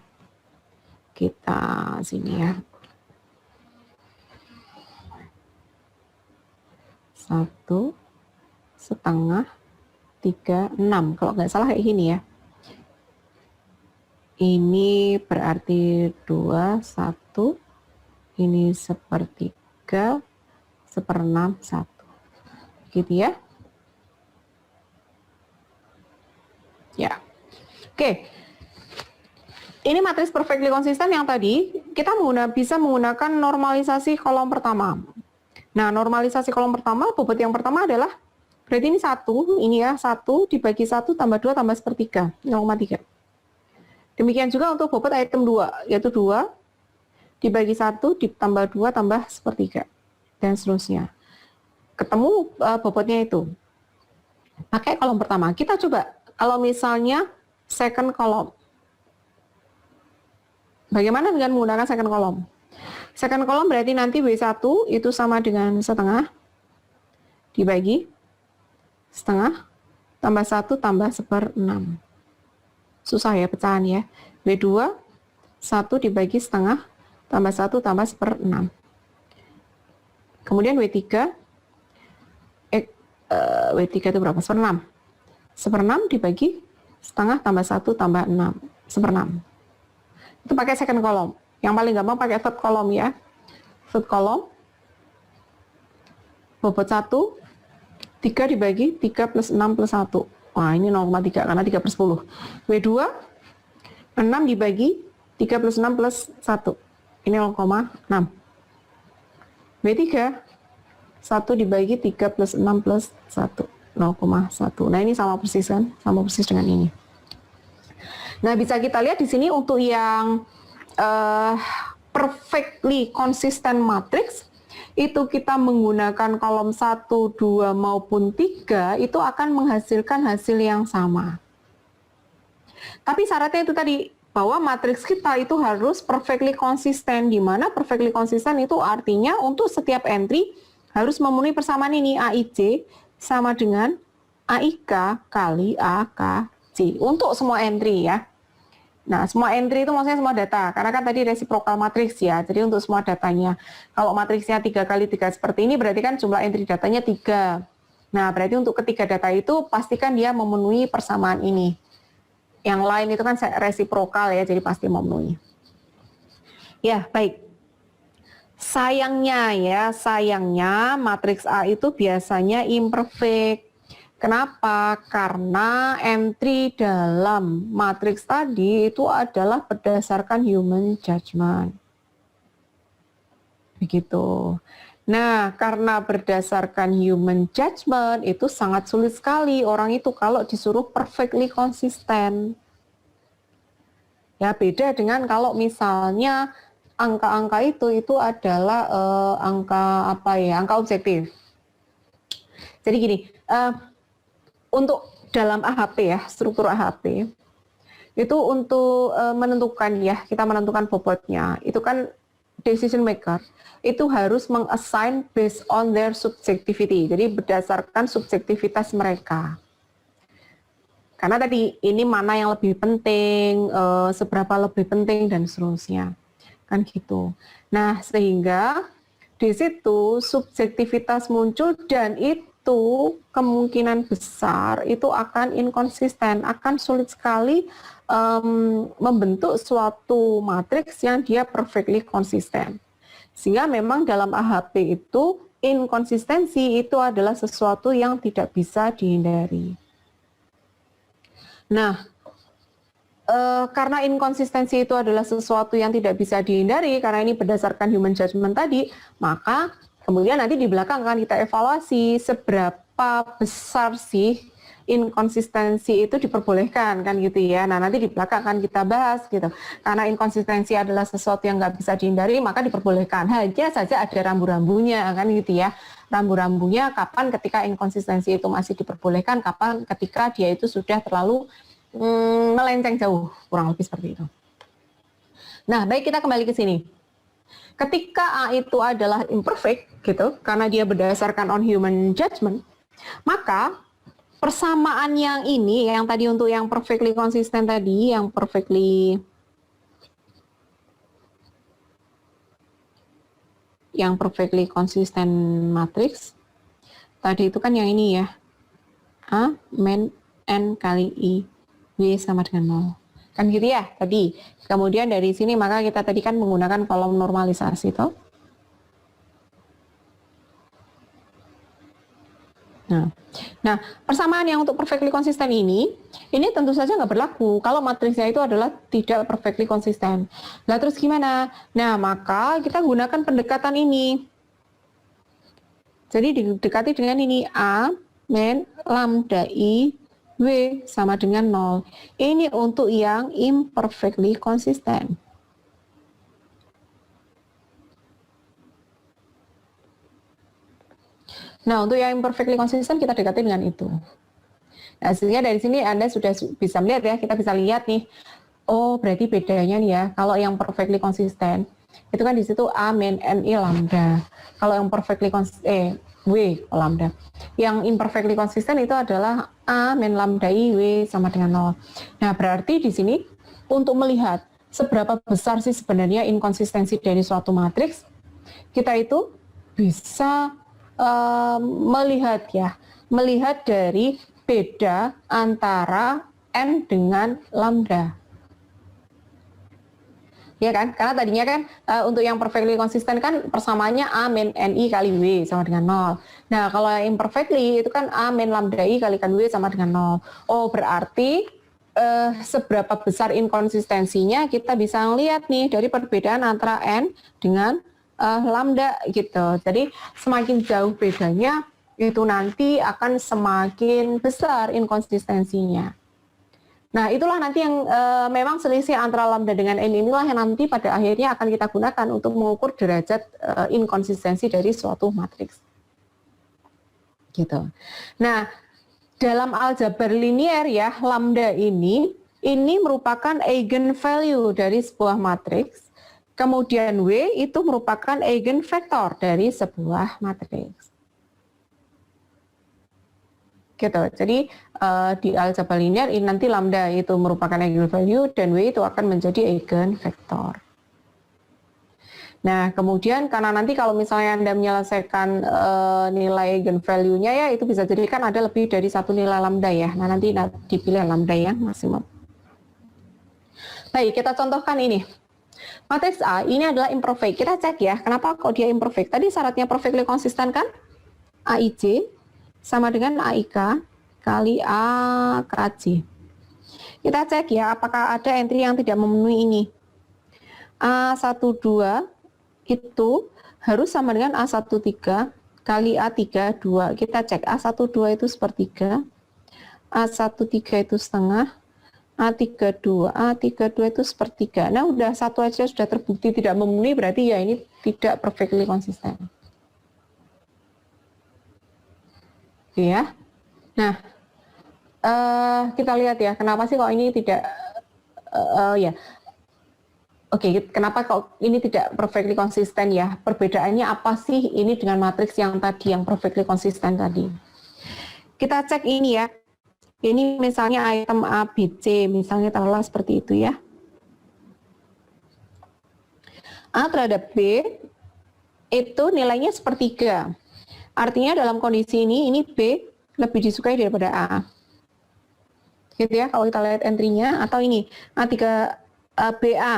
S1: Kita sini ya. 1,5, 36. Kalau nggak salah kayak gini ya. Ini berarti 2, 1, ini 1/3, 1/6, 1. Gitu ya. Ya. Oke. Ini matriks perfectly konsisten yang tadi, kita bisa menggunakan normalisasi kolom pertama. Nah, normalisasi kolom pertama, bobot yang pertama adalah, berarti ini 1, ini ya, 1 dibagi 1 tambah 2 tambah 1/3, 0,3. Demikian juga untuk bobot item 2, yaitu 2 dibagi 1 ditambah 2 tambah 1/3, dan seterusnya. Ketemu bobotnya itu. Pakai kolom pertama. Kita coba, kalau misalnya second column. Bagaimana dengan menggunakan second column? Second column berarti nanti W1 itu sama dengan setengah dibagi setengah tambah 1 tambah 1/6. Susah ya pecahan ya. W2 1 dibagi setengah tambah 1 tambah 1/6. Kemudian W3 W3 itu berapa? 1/6. 1/6 dibagi setengah tambah 1 tambah 6, 1/6. Itu pakai second column. Yang paling gampang pakai third column ya. Third column, bobot 1, 3 dibagi 3 plus 6 plus 1. Wah, ini 0,3 karena 3/10. W2, 6 dibagi 3 plus 6 plus 1. Ini 0,6. B3, 1 dibagi 3 plus 6 plus 1, 0,1. Nah, ini sama persis kan? Sama persis dengan ini. Nah, bisa kita lihat di sini untuk yang perfectly consistent matrix, itu kita menggunakan kolom 1, 2, maupun 3, itu akan menghasilkan hasil yang sama. Tapi syaratnya itu tadi, bahwa matriks kita itu harus perfectly konsisten, di mana perfectly konsisten itu artinya untuk setiap entry harus memenuhi persamaan ini, AIJ sama dengan AIK kali AKJ, untuk semua entry ya. Nah, semua entry itu maksudnya semua data, karena kan tadi reciprocal matrix ya, jadi untuk semua datanya. Kalau matriksnya 3 kali 3 seperti ini, berarti kan jumlah entry datanya 3. Nah, berarti untuk ketiga data itu, pastikan dia memenuhi persamaan ini. Yang lain itu kan reciprocal ya, jadi pasti memenuhi. Ya, baik. Sayangnya matriks A itu biasanya imperfect. Kenapa? Karena entry dalam matriks tadi itu adalah berdasarkan human judgment. Begitu. Nah, karena berdasarkan human judgment itu sangat sulit sekali orang itu kalau disuruh perfectly konsisten. Ya, beda dengan kalau misalnya angka-angka itu adalah angka objektif. Jadi gini, untuk dalam AHP ya, struktur AHP, itu untuk menentukan ya, kita menentukan bobotnya, itu kan decision maker, itu harus meng-assign based on their subjectivity, jadi berdasarkan subjektivitas mereka. Karena tadi, ini mana yang lebih penting, seberapa lebih penting, dan seterusnya. Kan gitu. Nah, sehingga di situ subjektivitas muncul dan itu kemungkinan besar itu akan inkonsisten, akan sulit sekali membentuk suatu matriks yang dia perfectly konsisten. Sehingga memang dalam AHP itu inkonsistensi itu adalah sesuatu yang tidak bisa dihindari. Nah, karena inkonsistensi itu adalah sesuatu yang tidak bisa dihindari, karena ini berdasarkan human judgment tadi, maka kemudian nanti di belakang akan kita evaluasi seberapa besar sih inkonsistensi itu diperbolehkan, kan gitu ya. Nah, nanti di belakang akan kita bahas gitu. Karena inkonsistensi adalah sesuatu yang nggak bisa dihindari, maka diperbolehkan. Hanya saja ada rambu-rambunya, kan gitu ya. Rambu-rambunya kapan ketika inkonsistensi itu masih diperbolehkan, kapan ketika dia itu sudah terlalu melenceng jauh, kurang lebih seperti itu. Nah, baik, kita kembali ke sini. Ketika A itu adalah imperfect, gitu, karena dia berdasarkan on human judgment, maka persamaan yang ini, yang tadi untuk yang perfectly konsisten tadi, yang perfectly konsisten matrix, tadi itu kan yang ini ya, A min N kali I, W sama dengan 0. Kan gitu ya tadi. Kemudian dari sini maka kita tadi kan menggunakan kolom normalisasi toh. Nah, persamaan yang untuk perfectly konsisten ini tentu saja nggak berlaku kalau matriksnya itu adalah tidak perfectly konsisten. Nah, terus gimana? Nah, maka kita gunakan pendekatan ini. Jadi didekati dengan ini, A min lambda I W sama dengan 0. Ini untuk yang imperfectly konsisten. Nah, untuk yang imperfectly konsisten kita dekati dengan itu. Nah, sehingga dari sini Anda sudah bisa melihat ya, kita bisa lihat nih, oh berarti bedanya nih ya, kalau yang perfectly konsisten, itu kan di situ A min NI lambda. Kalau yang perfectly konsisten, W lambda. Yang imperfectly konsisten itu adalah A min lambda I W sama dengan 0. Nah, berarti di sini untuk melihat seberapa besar sih sebenarnya inkonsistensi dari suatu matriks, kita itu bisa melihat dari beda antara N dengan lambda. Ya kan? Karena tadinya kan untuk yang perfectly konsisten kan persamaannya A min NI kali W sama dengan 0. Nah, kalau yang imperfectly itu kan A min lambda I kali W sama dengan 0. Oh, berarti seberapa besar inkonsistensinya kita bisa lihat nih dari perbedaan antara N dengan lambda gitu. Jadi semakin jauh bedanya itu nanti akan semakin besar inkonsistensinya. Nah, itulah nanti yang memang selisih antara lambda dengan N inilah yang nanti pada akhirnya akan kita gunakan untuk mengukur derajat inkonsistensi dari suatu matriks. Gitu. Nah, dalam aljabar linier ya, lambda ini merupakan eigenvalue dari sebuah matriks, kemudian W itu merupakan eigenvektor dari sebuah matriks. Gitu. Jadi di aljabar linear ini nanti lambda itu merupakan eigenvalue dan W itu akan menjadi eigenvektor. Nah, kemudian karena nanti kalau misalnya Anda menyelesaikan nilai eigenvalue-nya ya itu bisa jadi kan ada lebih dari satu nilai lambda ya. Nah, nanti dipilih lambda yang maksimum. Baik, kita contohkan ini. Matriks A ini adalah imperfect. Kita cek ya, kenapa kok dia imperfect? Tadi syaratnya perfectly konsisten kan? AIJ sama dengan AIK kali AKJ. Kita cek ya, apakah ada entry yang tidak memenuhi ini. A12 itu harus sama dengan A13 kali A32. Kita cek A12 itu sepertiga, A13 itu setengah, A32 itu sepertiga. Nah, udah satu aja sudah terbukti tidak memenuhi, berarti ya ini tidak perfectly konsisten. Oke ya. Nah, kita lihat ya, kenapa sih kok ini tidak ya. Oke, kenapa kok ini tidak perfectly konsisten ya? Perbedaannya apa sih ini dengan matriks yang tadi, yang perfectly konsisten tadi? Kita cek ini ya. Ini misalnya item A, B, C, misalnya taruhlah seperti itu ya. A terhadap B itu nilainya sepertiga. Artinya dalam kondisi ini B lebih disukai daripada A. Gitu ya, kalau kita lihat entry-nya. Atau ini, A3, BA.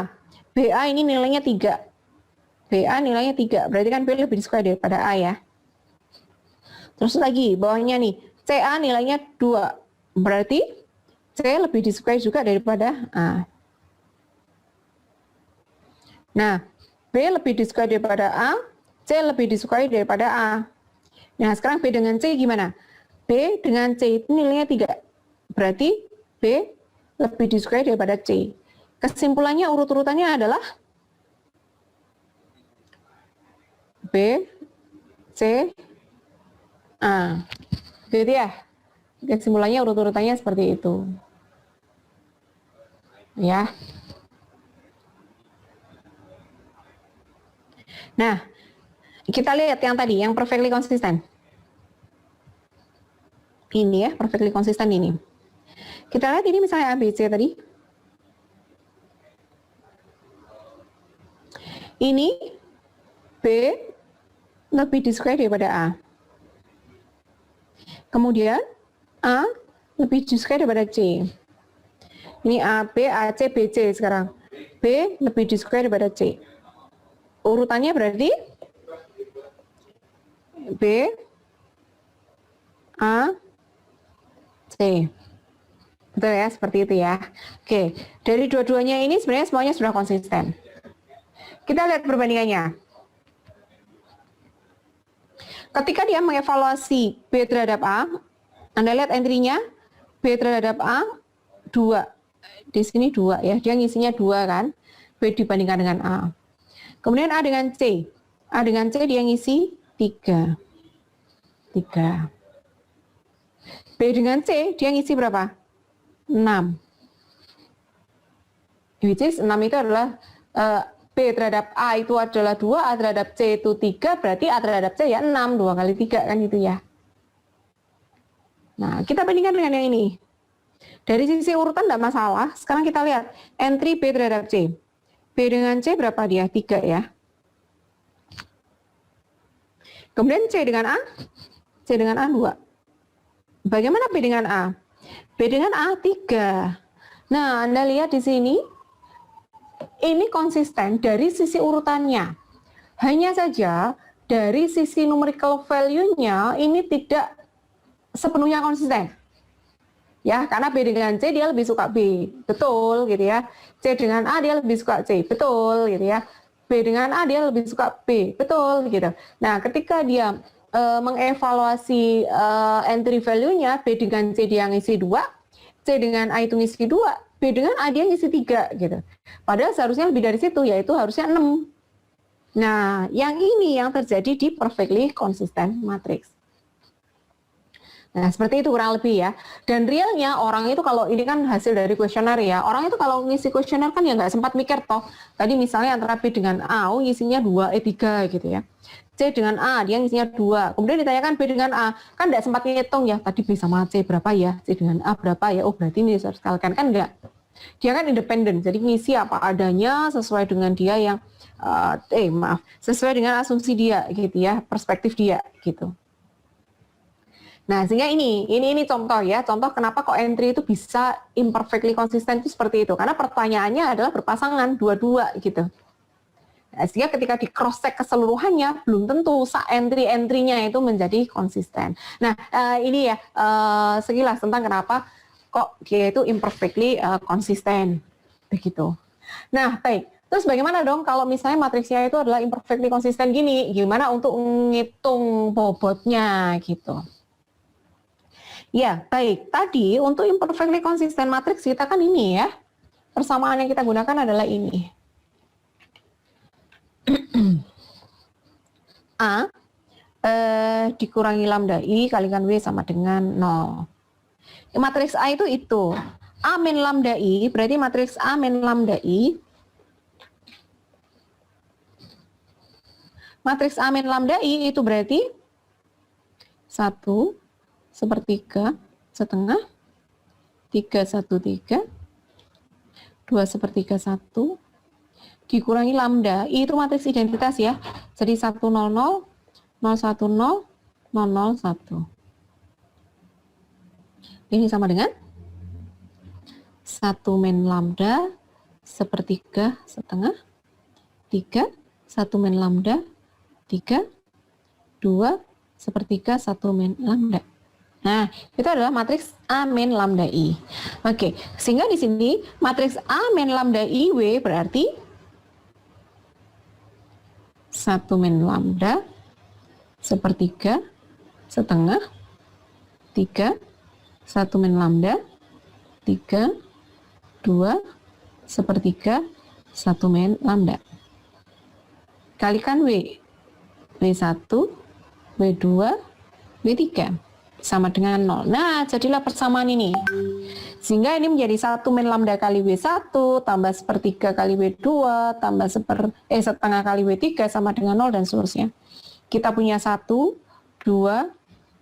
S1: BA ini nilainya 3. BA nilainya 3, berarti kan B lebih disukai daripada A ya. Terus lagi, bawahnya nih, CA nilainya 2. Berarti C lebih disukai juga daripada A. Nah, B lebih disukai daripada A, C lebih disukai daripada A. Nah, sekarang B dengan C gimana? B dengan C itu nilainya 3. Berarti B lebih disukai daripada C. Kesimpulannya urut-urutannya adalah B, C, A. Gitu ya. Kesimpulannya urut-urutannya seperti itu. Ya. Nah, kita lihat yang tadi, yang perfectly konsisten. Ini ya, perfectly konsisten ini. Kita lihat ini misalnya ABC tadi. Ini B lebih disukai daripada A. Kemudian A lebih disukai daripada C. Ini A, B, A, C, B, C sekarang. B lebih disukai daripada C. Urutannya berarti B, A, C. Betul ya, seperti itu ya. Oke, dari dua-duanya ini sebenarnya semuanya sudah konsisten. Kita lihat perbandingannya. Ketika dia mengevaluasi B terhadap A, Anda lihat entry-nya, B terhadap A, 2. Di sini 2 ya, dia ngisinya 2 kan, B dibandingkan dengan A. Kemudian A dengan C. A dengan C dia ngisi 3. 3. B dengan C dia ngisi berapa? 6. Which is 6 itu adalah B terhadap A itu adalah 2, A terhadap C itu 3, berarti A terhadap C ya 6, 2 kali 3 kan itu ya. Nah, kita bandingkan dengan yang ini. Dari sisi urutan tidak masalah, sekarang kita lihat entry B terhadap C. B dengan C berapa dia? 3 ya. Kemudian C dengan A? C dengan A 2. Bagaimana B dengan A? B dengan A 3. Nah, Anda lihat di sini, ini konsisten dari sisi urutannya. Hanya saja dari sisi numerical value-nya ini tidak sepenuhnya konsisten. Ya, karena B dengan C dia lebih suka B, betul gitu ya. C dengan A dia lebih suka C, betul gitu ya. B dengan A dia lebih suka B, betul gitu. Nah, ketika dia mengevaluasi entry value-nya, B dengan C dia ngisi 2, C dengan A itu ngisi 2, B dengan A dia ngisi 3 gitu. Padahal seharusnya lebih dari situ, yaitu harusnya 6. Nah, yang ini yang terjadi di perfectly consistent matrix. Nah, seperti itu kurang lebih ya. Dan realnya orang itu kalau ini kan hasil dari kuesioner ya, orang itu kalau ngisi kuesioner kan ya nggak sempat mikir toh. Tadi misalnya antara B dengan A, oh ngisinya 2, 3 gitu ya. C dengan A, dia ngisinya 2. Kemudian ditanyakan B dengan A, kan nggak sempat ngitung ya, tadi B sama C berapa ya, C dengan A berapa ya, oh berarti ini harus kalikan, kan enggak. Dia kan independen, jadi ngisi apa adanya sesuai dengan dia yang, sesuai dengan asumsi dia gitu ya, perspektif dia gitu. Nah, sehingga ini contoh ya, contoh kenapa kok entry itu bisa imperfectly konsisten itu seperti itu. Karena pertanyaannya adalah berpasangan dua-dua gitu. Nah, sehingga ketika di cross check keseluruhannya belum tentu entry-entry-nya itu menjadi konsisten. Nah, ini ya sekilas tentang kenapa kok dia itu imperfectly konsisten begitu. Nah, baik. Terus bagaimana dong kalau misalnya matriksnya itu adalah imperfectly konsisten gini? Gimana untuk menghitung bobotnya gitu? Ya, baik. Tadi untuk imperfectly consistent matrix kita kan ini ya. Persamaan yang kita gunakan adalah ini. A dikurangi lambda I kalikan W sama dengan 0. Matriks A itu. A min lambda I berarti matriks A min lambda I. Matriks A min lambda I itu berarti 1 sepertiga setengah, 3, 1, 3, 2 sepertiga 1, dikurangi lambda, I itu matriks identitas ya, jadi 1, 0, 0, 0, 1, 0, 0, 0, 1. Ini sama dengan 1 min lambda sepertiga setengah, 3, 1 min lambda, 3, 2, sepertiga 1 min lambda. Nah, itu adalah matriks A min lambda I. Oke, sehingga di sini matriks A min lambda I W berarti 1 min lambda sepertiga setengah, 3, 1 min lambda, 3, 2, sepertiga 1 min lambda. Kalikan W. W1, W2, W3. Sama dengan 0. Nah, jadilah persamaan ini. Sehingga ini menjadi 1 min lambda kali W1 tambah sepertiga kali W2 tambah setengah kali W3 sama dengan 0 dan seterusnya. Kita punya 1, 2,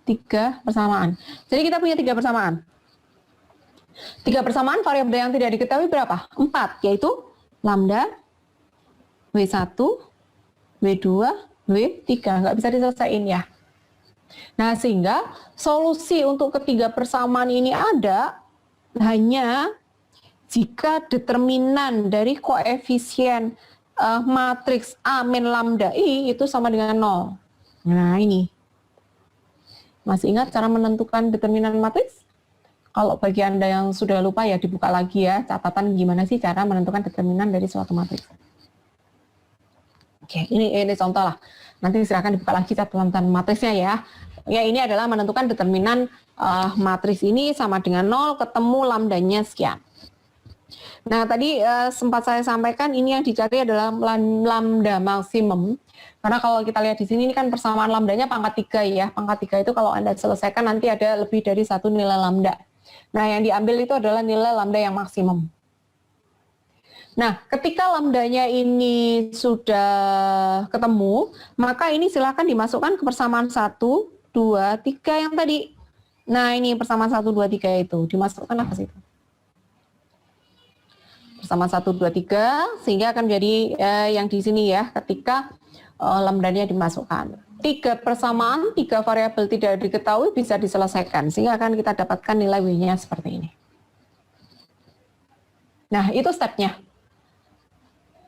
S1: 3 persamaan. Jadi kita punya 3 persamaan. 3 persamaan variabel yang tidak diketahui berapa? 4, yaitu lambda, W1, W2, W3. Nggak bisa diselesaikan ya. Nah, sehingga solusi untuk ketiga persamaan ini ada hanya jika determinan dari koefisien matriks A min lambda I itu sama dengan 0. Nah, ini. Masih ingat cara menentukan determinan matriks? Kalau bagi Anda yang sudah lupa ya dibuka lagi ya catatan gimana sih cara menentukan determinan dari suatu matriks. Oke, ini contoh lah. Nanti silakan dibuka lagi catatan matriksnya ya. Ya, ini adalah menentukan determinan matriks ini sama dengan 0, ketemu lambdanya sekian. Nah, tadi sempat saya sampaikan ini yang dicari adalah lambda maksimum. Karena kalau kita lihat di sini ini kan persamaan lambdanya pangkat 3 ya. Pangkat 3 itu kalau Anda selesaikan nanti ada lebih dari satu nilai lambda. Nah, yang diambil itu adalah nilai lambda yang maksimum. Nah, ketika lambdanya ini sudah ketemu, maka ini silakan dimasukkan ke persamaan 1, 2, 3 yang tadi. Nah, ini persamaan 1, 2, 3 itu. Dimasukkan ke situ. Persamaan 1, 2, 3, sehingga akan menjadi yang di sini ya, ketika lambdanya dimasukkan. 3 persamaan, 3 variabel tidak diketahui bisa diselesaikan, sehingga akan kita dapatkan nilai W-nya seperti ini. Nah, itu stepnya.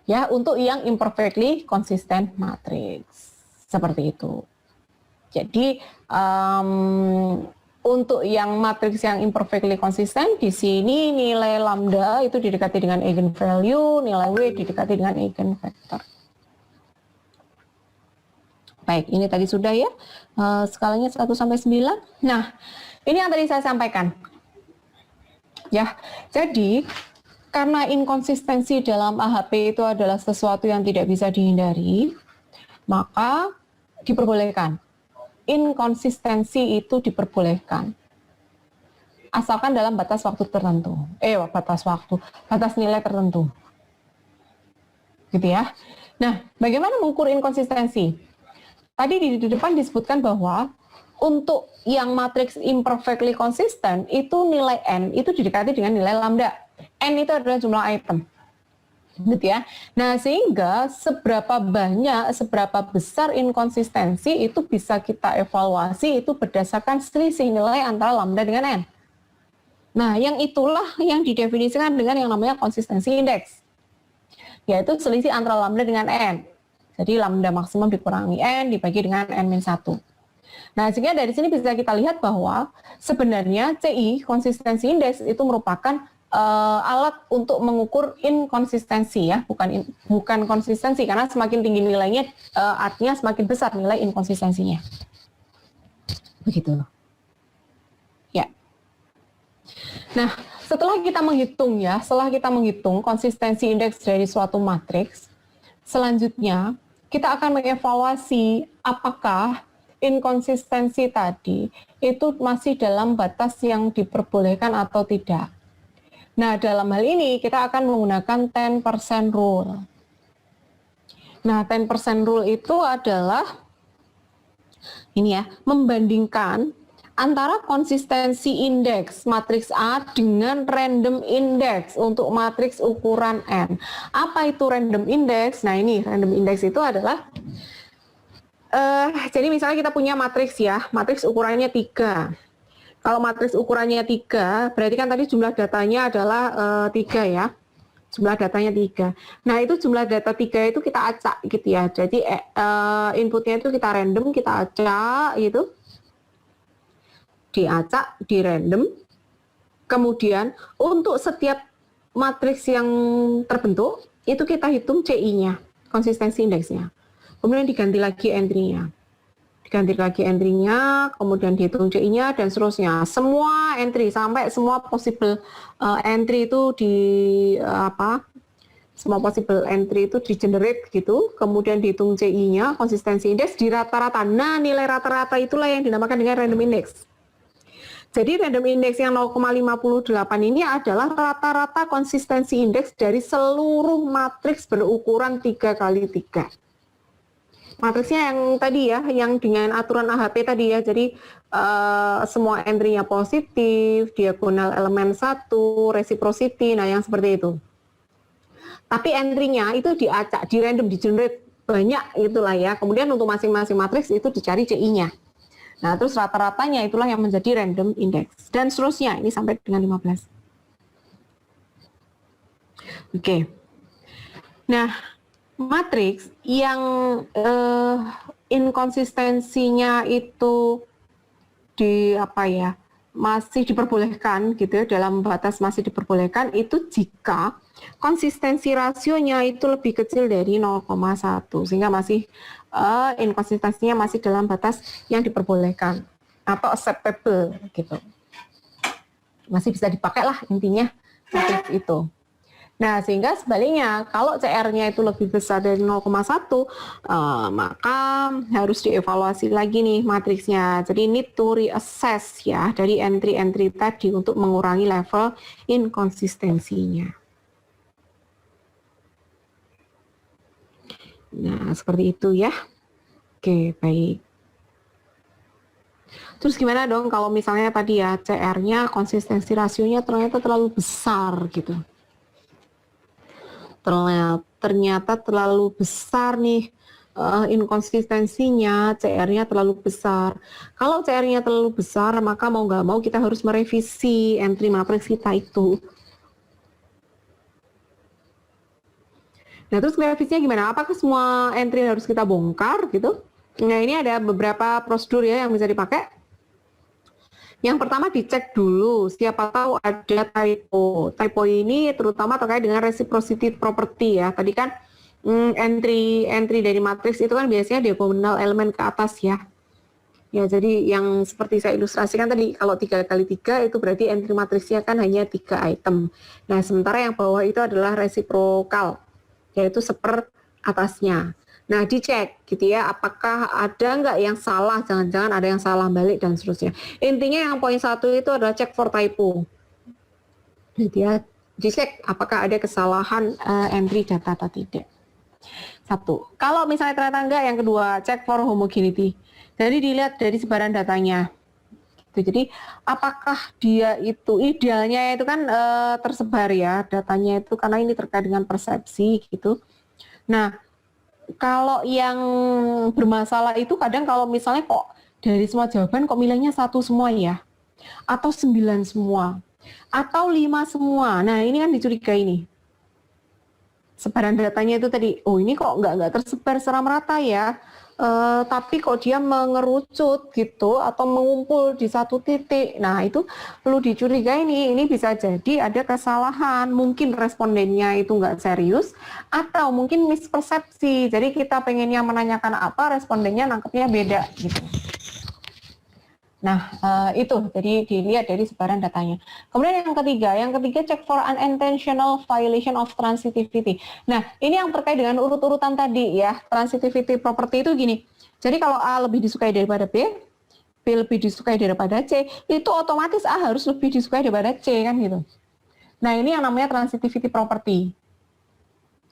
S1: Ya, untuk yang imperfectly consistent matrix. Seperti itu. Jadi, Untuk yang matriks yang imperfectly konsisten, di sini nilai lambda itu didekati dengan eigenvalue, nilai W didekati dengan eigenvector. Baik, ini tadi sudah ya, skalanya 1 sampai 9. Nah, ini yang tadi saya sampaikan. Ya, jadi karena inkonsistensi dalam AHP itu adalah sesuatu yang tidak bisa dihindari, maka diperbolehkan. Inkonsistensi itu diperbolehkan. Asalkan dalam batas waktu tertentu. Batas nilai tertentu. Gitu ya. Nah, bagaimana mengukur inkonsistensi? Tadi di depan disebutkan bahwa untuk yang matriks imperfectly consistent itu nilai n itu didekati dengan nilai lambda. N itu adalah jumlah item. Gitu ya. Nah, sehingga seberapa besar inkonsistensi itu bisa kita evaluasi itu berdasarkan selisih nilai antara lambda dengan n. Nah, yang itulah yang didefinisikan dengan yang namanya konsistensi indeks, yaitu selisih antara lambda dengan n. Jadi lambda maksimum dikurangi n dibagi dengan n-1. Nah, sehingga dari sini bisa kita lihat bahwa sebenarnya CI, konsistensi indeks, itu merupakan alat untuk mengukur inkonsistensi ya, bukan konsistensi, karena semakin tinggi nilainya artinya semakin besar nilai inkonsistensinya. Begitu. Ya. Nah, setelah kita menghitung konsistensi indeks dari suatu matriks, selanjutnya kita akan mengevaluasi apakah inkonsistensi tadi itu masih dalam batas yang diperbolehkan atau tidak. Nah, dalam hal ini kita akan menggunakan 10% rule. Nah, 10% rule itu adalah ini ya, membandingkan antara konsistensi indeks matriks A dengan random index untuk matriks ukuran N. Apa itu random index? Nah, ini random index itu adalah jadi misalnya kita punya matriks ya, matriks ukurannya 3. Kalau matriks ukurannya 3, berarti kan tadi jumlah datanya adalah 3 ya. Jumlah datanya 3. Nah, itu jumlah data 3 itu kita acak gitu ya. Jadi inputnya itu kita random, kita acak gitu. Diacak, di random. Kemudian untuk setiap matriks yang terbentuk, itu kita hitung CI-nya, konsistensi indeksnya. Kemudian diganti lagi entry-nya. Kemudian dihitung CI-nya, dan seterusnya. Semua entry, sampai semua possible entry itu semua possible entry itu di-generate gitu, kemudian dihitung CI-nya, konsistensi indeks, di rata-rata. Nah, nilai rata-rata itulah yang dinamakan dengan random index. Jadi random index yang 0,58 ini adalah rata-rata konsistensi indeks dari seluruh matriks berukuran 3x3. Matriksnya yang tadi ya, yang dengan aturan AHP tadi ya, jadi semua entry-nya positif, diagonal elemen 1, reciprocity, nah yang seperti itu. Tapi entry-nya itu diacak, di random, di generate banyak itulah ya, kemudian untuk masing-masing matriks itu dicari CI-nya. Nah, terus rata-ratanya itulah yang menjadi random index, dan seterusnya, ini sampai dengan 15. Oke. Nah, matriks yang inkonsistensinya itu masih diperbolehkan gitu ya, dalam batas masih diperbolehkan itu jika konsistensi rasionya itu lebih kecil dari 0,1, sehingga masih inkonsistensinya masih dalam batas yang diperbolehkan atau acceptable gitu, masih bisa dipakai lah intinya matriks itu. Nah, sehingga sebaliknya, kalau CR-nya itu lebih besar dari 0,1, maka harus dievaluasi lagi nih matriksnya. Jadi need to reassess ya dari entry-entry tadi untuk mengurangi level inkonsistensinya. Nah, seperti itu ya. Oke, baik. Terus gimana dong kalau misalnya tadi ya CR-nya, konsistensi rasionya ternyata terlalu besar gitu. Ternyata terlalu besar nih inkonsistensinya, CR-nya terlalu besar. Kalau CR-nya terlalu besar, maka mau nggak mau kita harus merevisi entry matriks kita itu. Nah, terus merevisinya gimana? Apakah semua entry harus kita bongkar gitu? Nah, ini ada beberapa prosedur ya yang bisa dipakai. Yang pertama dicek dulu, siapa tahu ada typo. Typo ini terutama terkait dengan reciprocity property ya. Tadi kan entry dari matriks itu kan biasanya diagonal elemen ke atas ya. Ya, jadi yang seperti saya ilustrasikan tadi, kalau 3x3 itu berarti entry matriksnya kan hanya 3 item. Nah, sementara yang bawah itu adalah reciprocal, yaitu seper atasnya. Nah, dicek gitu ya, apakah ada nggak yang salah, jangan-jangan ada yang salah balik dan seterusnya. Intinya yang poin 1 itu adalah check for typo. Jadi ya, dicek apakah ada kesalahan entry data atau tidak. Satu. Kalau misalnya ternyata enggak, yang kedua, check for homogeneity. Jadi dilihat dari sebaran datanya. Jadi apakah dia itu idealnya itu kan tersebar ya datanya itu, karena ini terkait dengan persepsi gitu. Nah, kalau yang bermasalah itu kadang kalau misalnya kok dari semua jawaban kok milihnya 1 semua ya, atau 9 semua, atau 5 semua. Nah, ini kan dicurigai nih. Sebaran datanya itu tadi, oh ini kok nggak tersebar secara merata ya, tapi kok dia mengerucut gitu atau mengumpul di satu titik. Nah, itu perlu dicurigai nih, ini bisa jadi ada kesalahan, mungkin respondennya itu nggak serius atau mungkin mispersepsi. Jadi kita pengennya menanyakan apa, respondennya nangkepnya beda gitu. Nah, itu jadi dilihat dari sebaran datanya. Kemudian yang ketiga check for unintentional violation of transitivity. Nah, ini yang terkait dengan urut-urutan tadi ya, transitivity property itu gini. Jadi kalau A lebih disukai daripada B lebih disukai daripada C, itu otomatis A harus lebih disukai daripada C kan gitu. Nah, ini yang namanya transitivity property.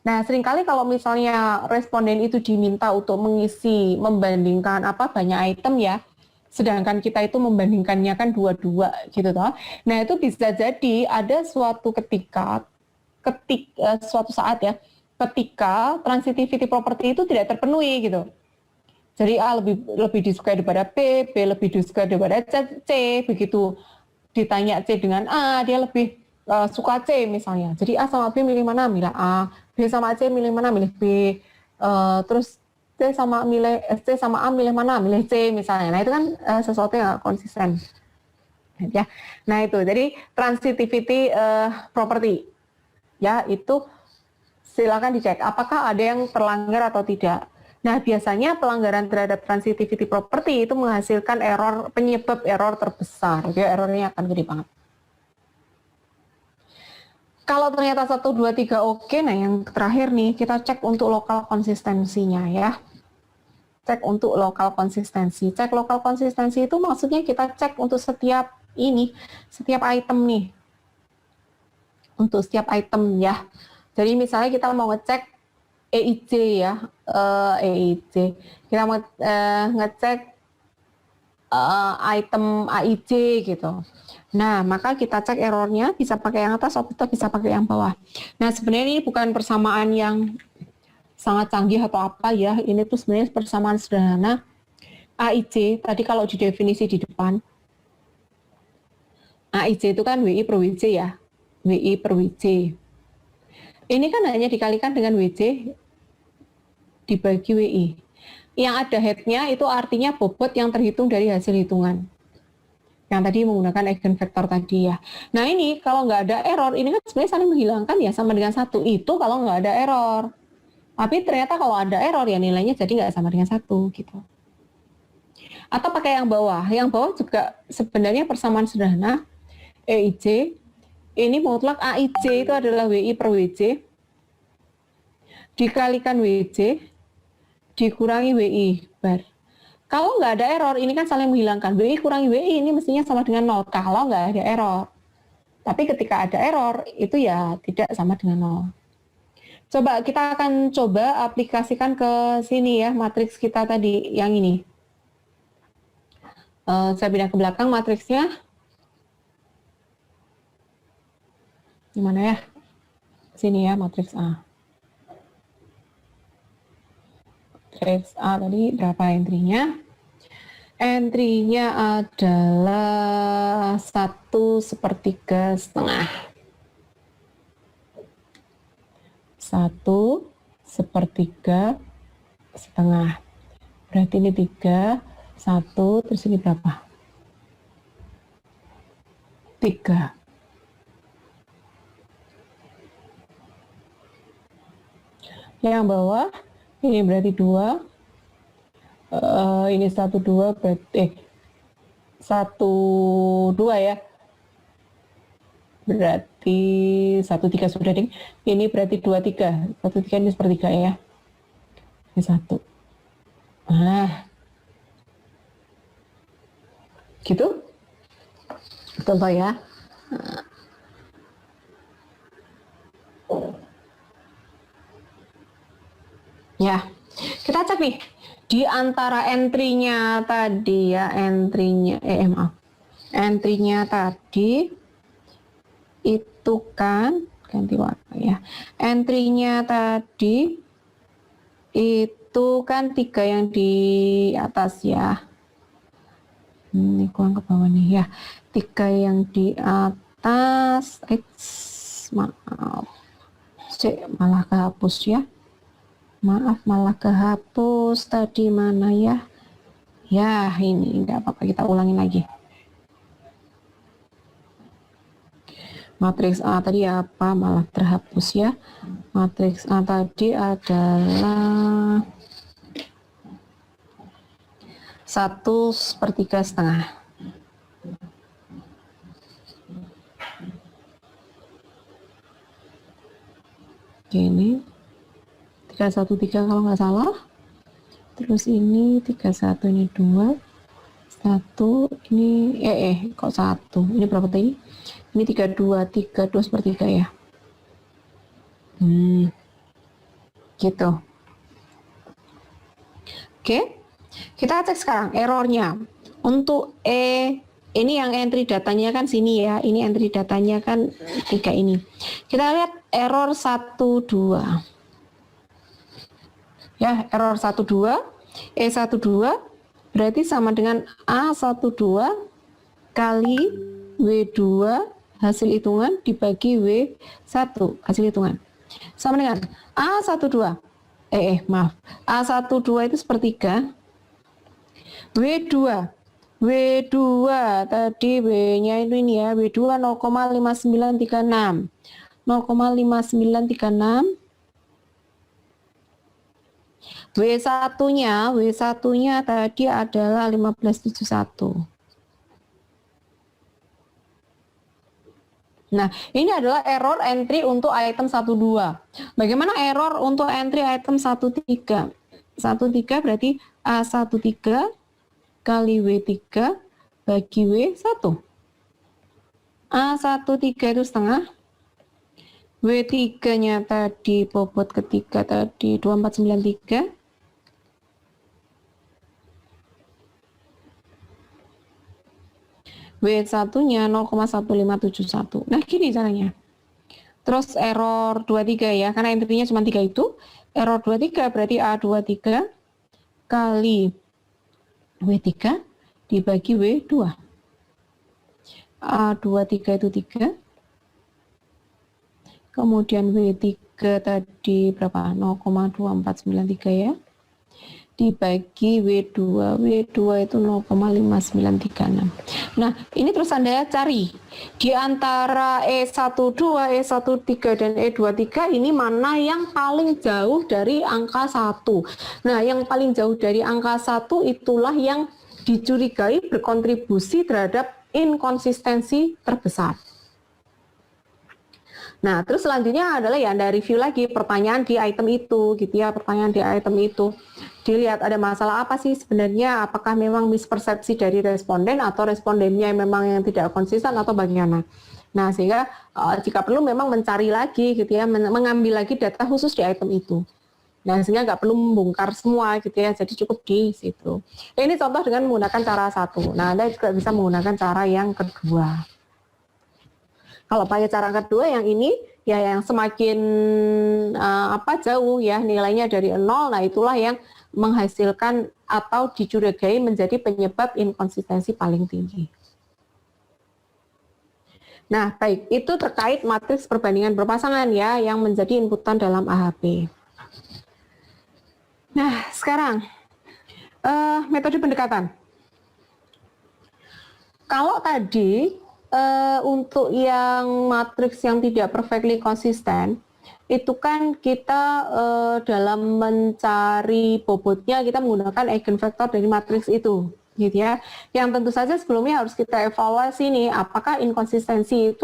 S1: Nah, seringkali kalau misalnya responden itu diminta untuk mengisi, membandingkan banyak item ya, sedangkan kita itu membandingkannya kan dua-dua gitu toh. Nah, itu bisa jadi ada suatu suatu saat ya, ketika transitivity property itu tidak terpenuhi gitu. Jadi A lebih disukai daripada B lebih disukai daripada C, begitu ditanya C dengan A, dia lebih suka C misalnya. Jadi A sama B milih mana? Milih A. B sama C milih mana? Milih B. Terus C sama A milih mana? Milih C misalnya. Nah, itu kan sesuatu yang konsisten. Ya. Nah, itu. Jadi transitivity property. Ya, itu silakan dicek apakah ada yang terlanggar atau tidak. Nah, biasanya pelanggaran terhadap transitivity property itu menghasilkan penyebab error terbesar. Ya, errornya akan gede banget. Kalau ternyata 1, 2, 3 oke, nah yang terakhir nih kita cek untuk lokal konsistensinya ya. Cek untuk lokal konsistensi. Cek lokal konsistensi itu maksudnya kita cek untuk setiap item nih. Untuk setiap item ya. Jadi misalnya kita mau ngecek EIJ ya, EIJ. Kita mau ngecek item AIJ gitu. Nah, maka kita cek errornya, bisa pakai yang atas atau bisa pakai yang bawah. Nah, sebenarnya ini bukan persamaan yang sangat canggih atau apa ya, ini tuh sebenarnya persamaan sederhana. AIJ, tadi kalau di definisi di depan, AIJ itu kan WI per WJ ya, WI per WJ. Ini kan hanya dikalikan dengan WJ dibagi WI. Yang ada head-nya itu artinya bobot yang terhitung dari hasil hitungan. Yang tadi menggunakan eigenvektor tadi ya. Nah, ini kalau nggak ada error, ini kan sebenarnya saling menghilangkan ya, sama dengan 1. Itu kalau nggak ada error. Tapi ternyata kalau ada error ya nilainya jadi nggak sama dengan 1 gitu. Atau pakai yang bawah. Yang bawah juga sebenarnya persamaan sederhana. EIJ, ini mutlak AIJ itu adalah WI per WJ, dikalikan WJ, dikurangi WI bar. Kalau nggak ada error, ini kan saling menghilangkan. WI kurangi WI ini mestinya sama dengan 0 kalau nggak ada error. Tapi ketika ada error, itu ya tidak sama dengan 0. Coba kita akan aplikasikan ke sini ya, matriks kita tadi, yang ini. Saya pindah ke belakang matriksnya. Gimana ya? Sini ya, matriks A. Matriks A tadi berapa entry-nya? Entry-nya adalah 1/3. 1/3. Berarti ini 3, 1, terus ini berapa? 3. Yang bawah ini berarti 2. Ini 1 2 berarti 1 2 ya. Berarti 1 3 sudah ding. Ini berarti 2 3. 1 3 ini sepertiga ya. Ini 1. Nah. Gitu. Contoh ya. Ya, kita cek nih di antara entry-nya tadi ya, entry-nya tadi itu kan ganti warna ya. Entry-nya tadi itu kan 3 yang di atas ya. Ini kurang ke bawah nih ya. 3 yang di atas, maaf, malah kehapus ya. Maaf, malah kehapus tadi mana ya? Ya, ini enggak apa-apa, kita ulangin lagi. Matriks A tadi apa? Malah terhapus ya. Matriks A tadi adalah 1/3. Ini 313 kalau nggak salah. Terus ini 31, ini 2, 1, ini kok 1? Ini berapa tadi? Ini 32/3 ya. Gitu. Oke. Kita cek sekarang errornya. Untuk ini yang entry datanya kan sini ya. Ini entry datanya kan 3 ini. Kita lihat error 12. Ya, error 12, E12 berarti sama dengan A12 kali W2 hasil hitungan dibagi W1 hasil hitungan. Sama dengan A12, A12 itu sepertiga, W2 tadi W-nya itu ini ya, W2 0,5936. 0,5936. W1-nya tadi adalah 1571. Nah, ini adalah error entry untuk item 12. Bagaimana error untuk entry item 13? 13 berarti A13 kali W3 bagi W1. A13 itu setengah. W3-nya tadi bobot ketiga tadi 2493. W1-nya 0,1571. Nah, gini caranya. Terus error 23 ya, karena entry-nya cuma 3 itu. Error 23 berarti A23 kali W3 dibagi W2. A23 itu 3. Kemudian W3 tadi berapa? 0,2493 ya. Dibagi W2. W2 itu 0,5936. Nah, ini terus Anda cari. Di antara E12, E13, dan E23 ini mana yang paling jauh dari angka 1. Nah, yang paling jauh dari angka 1 itulah yang dicurigai berkontribusi terhadap inkonsistensi terbesar. Nah, terus selanjutnya adalah ya Anda review lagi pertanyaan di item itu, gitu ya, pertanyaan di item itu. Dilihat ada masalah apa sih sebenarnya, apakah memang mispersepsi dari responden atau respondennya memang yang tidak konsisten atau bagaimana. Nah, sehingga jika perlu memang mencari lagi, gitu ya, mengambil lagi data khusus di item itu. Nah, sehingga nggak perlu membongkar semua, gitu ya, jadi cukup di situ. Nah, ini contoh dengan menggunakan cara 1. Nah, Anda juga bisa menggunakan cara yang kedua. Kalau pakai cara kedua yang ini ya yang semakin jauh ya nilainya dari 0, nah itulah yang menghasilkan atau dicurigai menjadi penyebab inkonsistensi paling tinggi. Nah, baik, itu terkait matriks perbandingan berpasangan ya yang menjadi inputan dalam AHP. Nah, sekarang metode pendekatan. Kalau tadi untuk yang matriks yang tidak perfectly konsisten, itu kan kita dalam mencari bobotnya kita menggunakan eigenvektor dari matriks itu, gitu ya. Yang tentu saja sebelumnya harus kita evaluasi nih, apakah inkonsistensi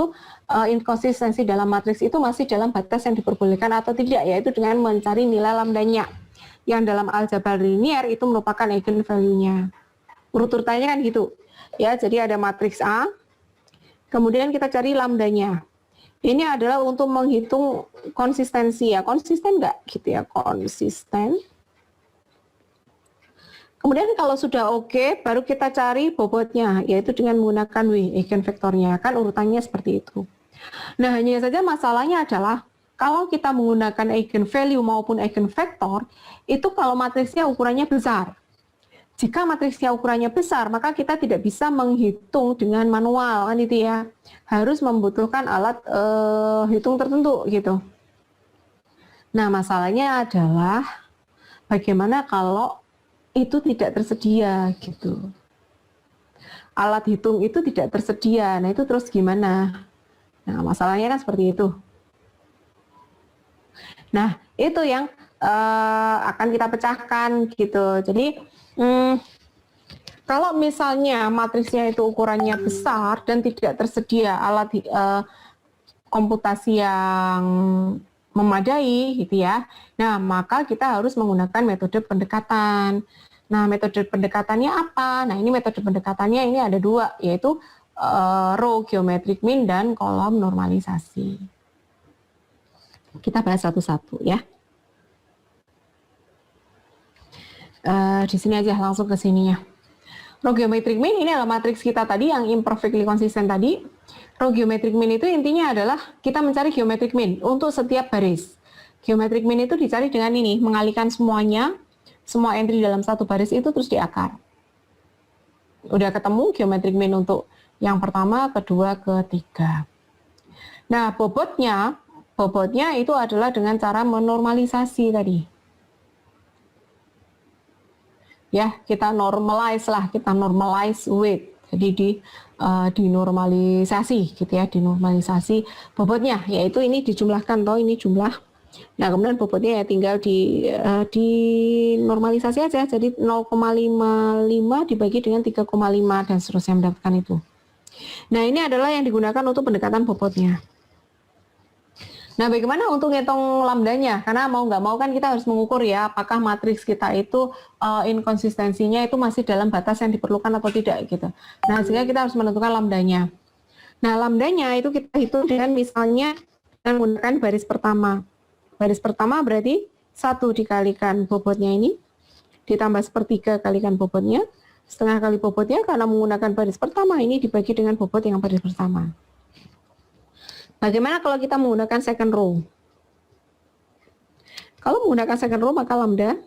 S1: dalam matriks itu masih dalam batas yang diperbolehkan atau tidak, yaitu dengan mencari nilai lambdanya, yang dalam aljabar linier itu merupakan eigenvalue-nya. Urut-urutannya kan gitu, ya. Jadi ada matriks A, kemudian kita cari lambdanya. Ini adalah untuk menghitung konsistensi ya, konsisten nggak gitu ya, konsisten. Kemudian kalau sudah oke, baru kita cari bobotnya, yaitu dengan menggunakan W, eigenvektornya, kan urutannya seperti itu. Nah, hanya saja masalahnya adalah, kalau kita menggunakan eigenvalue maupun eigenvektor, itu kalau matriksnya ukurannya besar. Jika matriksnya ukurannya besar, maka kita tidak bisa menghitung dengan manual, kan itu ya. Harus membutuhkan alat hitung tertentu gitu. Nah, masalahnya adalah bagaimana kalau itu tidak tersedia gitu. Alat hitung itu tidak tersedia. Nah, itu terus gimana? Nah, masalahnya kan seperti itu. Nah, itu yang akan kita pecahkan gitu. Jadi kalau misalnya matriksnya itu ukurannya besar dan tidak tersedia alat komputasi yang memadai gitu ya, nah maka kita harus menggunakan metode pendekatan. Nah, metode pendekatannya apa? Nah, ini metode pendekatannya ini ada dua, yaitu row geometric mean dan kolom normalisasi. Kita bahas satu-satu ya. Di sini aja langsung ke sininya. Row geometric mean ini adalah matriks kita tadi yang imperfectly konsisten tadi. Row geometric mean itu intinya adalah kita mencari geometric mean untuk setiap baris. Geometric mean itu dicari dengan ini, mengalihkan semuanya, semua entry dalam satu baris itu terus diakar. Udah ketemu geometric mean untuk yang pertama, kedua, ketiga. Nah, bobotnya itu adalah dengan cara menormalisasi tadi. Ya, kita normalize weight. Jadi dinormalisasi gitu ya, dinormalisasi bobotnya, yaitu ini dijumlahkan toh, ini jumlah. Nah, kemudian bobotnya ya tinggal dinormalisasi aja, jadi 0,55 dibagi dengan 3,5 dan seterusnya mendapatkan itu. Nah, ini adalah yang digunakan untuk pendekatan bobotnya. Nah, bagaimana untuk ngitung lambdanya? Karena mau nggak mau kan kita harus mengukur ya, apakah matriks kita itu inkonsistensinya itu masih dalam batas yang diperlukan atau tidak gitu. Nah, sehingga kita harus menentukan lambdanya. Nah, lambdanya itu kita hitung dengan misalnya dengan menggunakan baris pertama. Baris pertama berarti 1 dikalikan bobotnya ini, ditambah 1/3 kalikan bobotnya, setengah kali bobotnya, karena menggunakan baris pertama ini dibagi dengan bobot yang baris pertama. Bagaimana kalau kita menggunakan second row? Kalau menggunakan second row, maka lambda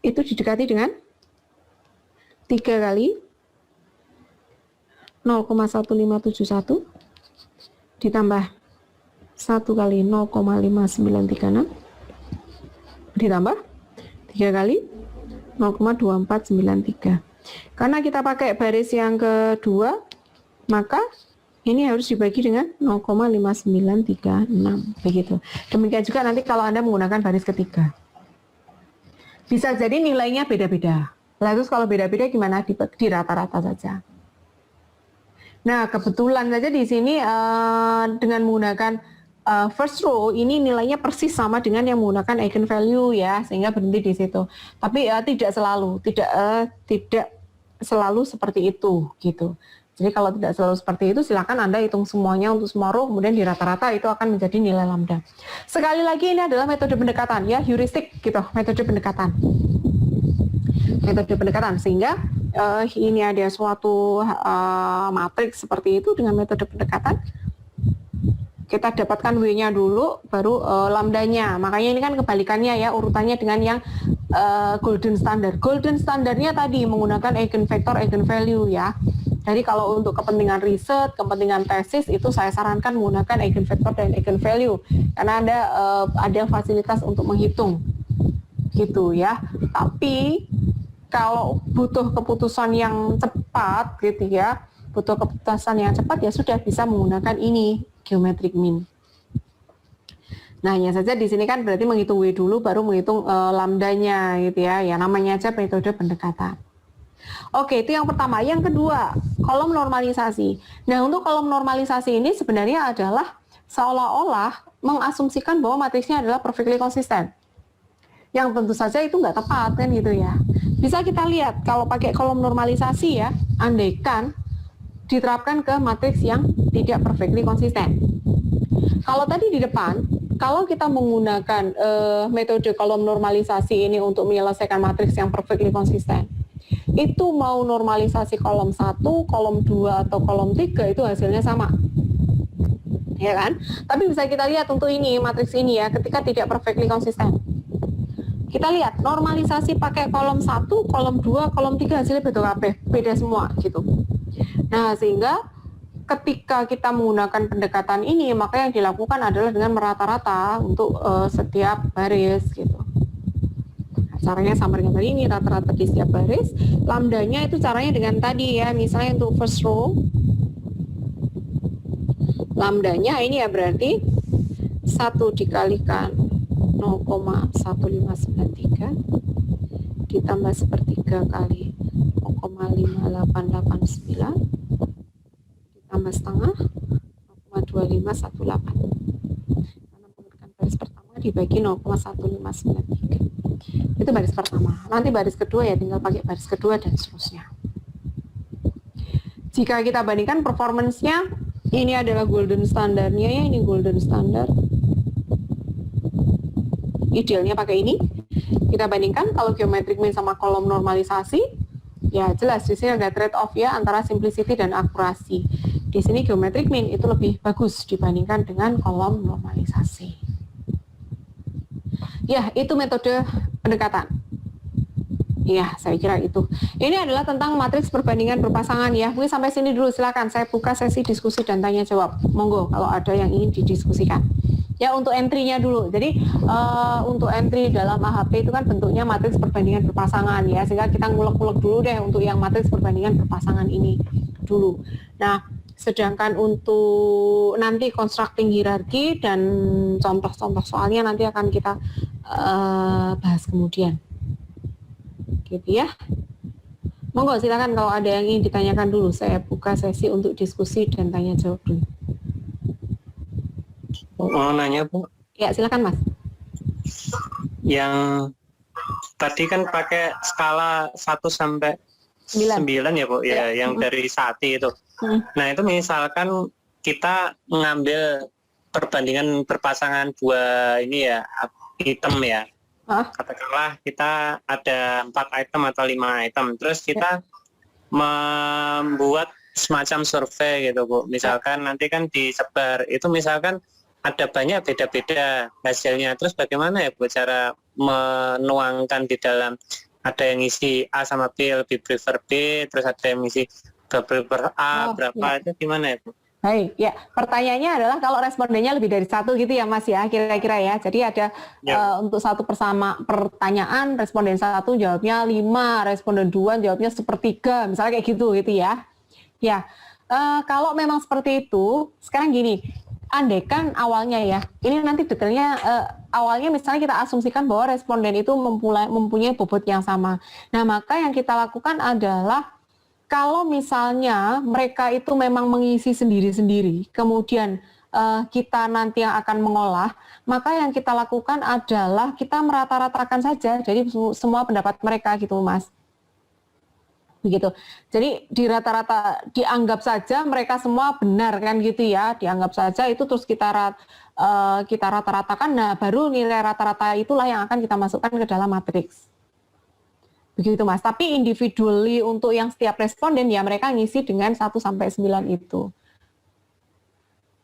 S1: itu didekati dengan 3 kali 0,1571 ditambah 1 kali 0,5936 ditambah 3 kali 0,2493. Karena kita pakai baris yang kedua, maka ini harus dibagi dengan 0,5936 begitu. Demikian juga nanti kalau Anda menggunakan baris ketiga. Bisa jadi nilainya beda-beda. Lalu kalau beda-beda gimana? Di rata-rata saja. Nah, kebetulan saja di sini dengan menggunakan first row ini nilainya persis sama dengan yang menggunakan eigenvalue ya, sehingga berhenti di situ. Tapi tidak selalu seperti itu gitu. Jadi kalau tidak selalu seperti itu, silakan Anda hitung semuanya untuk semua row, kemudian di rata-rata itu akan menjadi nilai lambda. Sekali lagi ini adalah metode pendekatan ya, heuristik gitu, metode pendekatan. Metode pendekatan, sehingga ini ada suatu matriks seperti itu dengan metode pendekatan. Kita dapatkan W-nya dulu, baru lambdanya. Makanya ini kan kebalikannya ya, urutannya dengan yang golden standard. Golden standardnya tadi menggunakan eigenvektor, eigenvalue ya. Jadi kalau untuk kepentingan riset, kepentingan tesis itu saya sarankan menggunakan eigenvektor dan eigenvalue karena ada fasilitas untuk menghitung gitu ya. Tapi kalau butuh keputusan yang cepat gitu ya, butuh keputusan yang cepat, ya sudah bisa menggunakan ini, geometric mean. Nah, hanya saja di sini kan berarti menghitung W dulu, baru menghitung lambdanya gitu ya. Ya namanya aja metode pendekatan. Oke, itu yang pertama. Yang kedua, kolom normalisasi. Nah, untuk kolom normalisasi ini sebenarnya adalah seolah-olah mengasumsikan bahwa matriksnya adalah perfectly consistent. Yang tentu saja itu nggak tepat kan gitu ya. Bisa kita lihat kalau pakai kolom normalisasi ya, andaikan diterapkan ke matriks yang tidak perfectly konsisten. Kalau tadi di depan, kalau kita menggunakan metode kolom normalisasi ini untuk menyelesaikan matriks yang perfectly konsisten, itu mau normalisasi kolom 1, kolom 2, atau kolom 3 itu hasilnya sama. Ya kan? Tapi bisa kita lihat untuk ini, matriks ini ya, ketika tidak perfectly konsisten. Kita lihat normalisasi pakai kolom 1, kolom 2, kolom 3 hasilnya beda semua gitu. Nah, sehingga ketika kita menggunakan pendekatan ini, maka yang dilakukan adalah dengan merata-rata untuk setiap baris gitu. Nah, caranya sama dengan tadi, ini rata-rata di setiap baris. Lambdanya itu caranya dengan tadi ya, misalnya untuk first row, lambdanya ini ya berarti 1 dikalikan 0,1593 ditambah sepertiga kali 0,5889 ditambah setengah 0,2518. Karena menggunakan baris pertama dibagi 0,1593. Itu baris pertama. Nanti baris kedua ya tinggal pakai baris kedua dan seterusnya. Jika kita bandingkan performance-nya, ini adalah golden standarnya ya, ini golden standard. Idealnya pakai ini. Kita bandingkan kalau geometric mean sama kolom normalisasi, ya jelas di sini ada trade off ya antara simplicity dan akurasi. Di sini geometric mean itu lebih bagus dibandingkan dengan kolom normalisasi. Ya, itu metode pendekatan. Ya, saya kira itu. Ini adalah tentang matriks perbandingan berpasangan ya. Mungkin sampai sini dulu, silakan saya buka sesi diskusi dan tanya jawab. Monggo kalau ada yang ingin didiskusikan. Ya, untuk entry-nya dulu. Jadi untuk entry dalam AHP itu kan bentuknya matriks perbandingan berpasangan ya. Sehingga kita ngulek-ngulek dulu deh untuk yang matriks perbandingan berpasangan ini dulu. Nah, sedangkan untuk nanti constructing hierarki dan contoh-contoh soalnya nanti akan kita bahas kemudian. Gitu ya. Monggo silakan kalau ada yang ingin ditanyakan dulu. Saya buka sesi untuk diskusi dan tanya jawab dulu.
S3: Mau nanya, Bu?
S1: Ya, silakan Mas.
S3: Yang tadi kan pakai skala 1 sampai 9 ya, Bu? Ya, yang dari Sati itu. Nah, itu misalkan kita mengambil perbandingan berpasangan dua ini ya, item ya. Katakanlah kita ada 4 item atau 5 item, terus kita membuat semacam survei gitu, Bu. Misalkan nanti kan disebar, itu misalkan ada banyak beda-beda hasilnya. Terus bagaimana ya Bu cara menuangkan di dalam, ada yang isi A sama B lebih prefer B, terus ada yang isi prefer A berapa, itu gimana ya Bu?
S1: Baik, ya pertanyaannya adalah kalau respondennya lebih dari 1 gitu ya Mas ya, kira-kira ya. Jadi ada untuk satu pertanyaan, responden 1 jawabnya 5, responden 2 jawabnya 1/3, misalnya kayak gitu ya. Ya, kalau memang seperti itu, sekarang gini, andaikan awalnya ya, ini nanti detailnya awalnya misalnya kita asumsikan bahwa responden itu mempunyai bobot yang sama. Nah, maka yang kita lakukan adalah kalau misalnya mereka itu memang mengisi sendiri-sendiri, kemudian kita nanti yang akan mengolah, maka yang kita lakukan adalah kita merata-ratakan saja, jadi semua pendapat mereka gitu Mas. Begitu. Jadi di rata-rata dianggap saja mereka semua benar kan gitu ya, dianggap saja itu terus kita rata-ratakan, nah baru nilai rata-rata itulah yang akan kita masukkan ke dalam matriks. Begitu Mas, tapi individually untuk yang setiap responden ya mereka ngisi dengan 1 sampai 9 itu.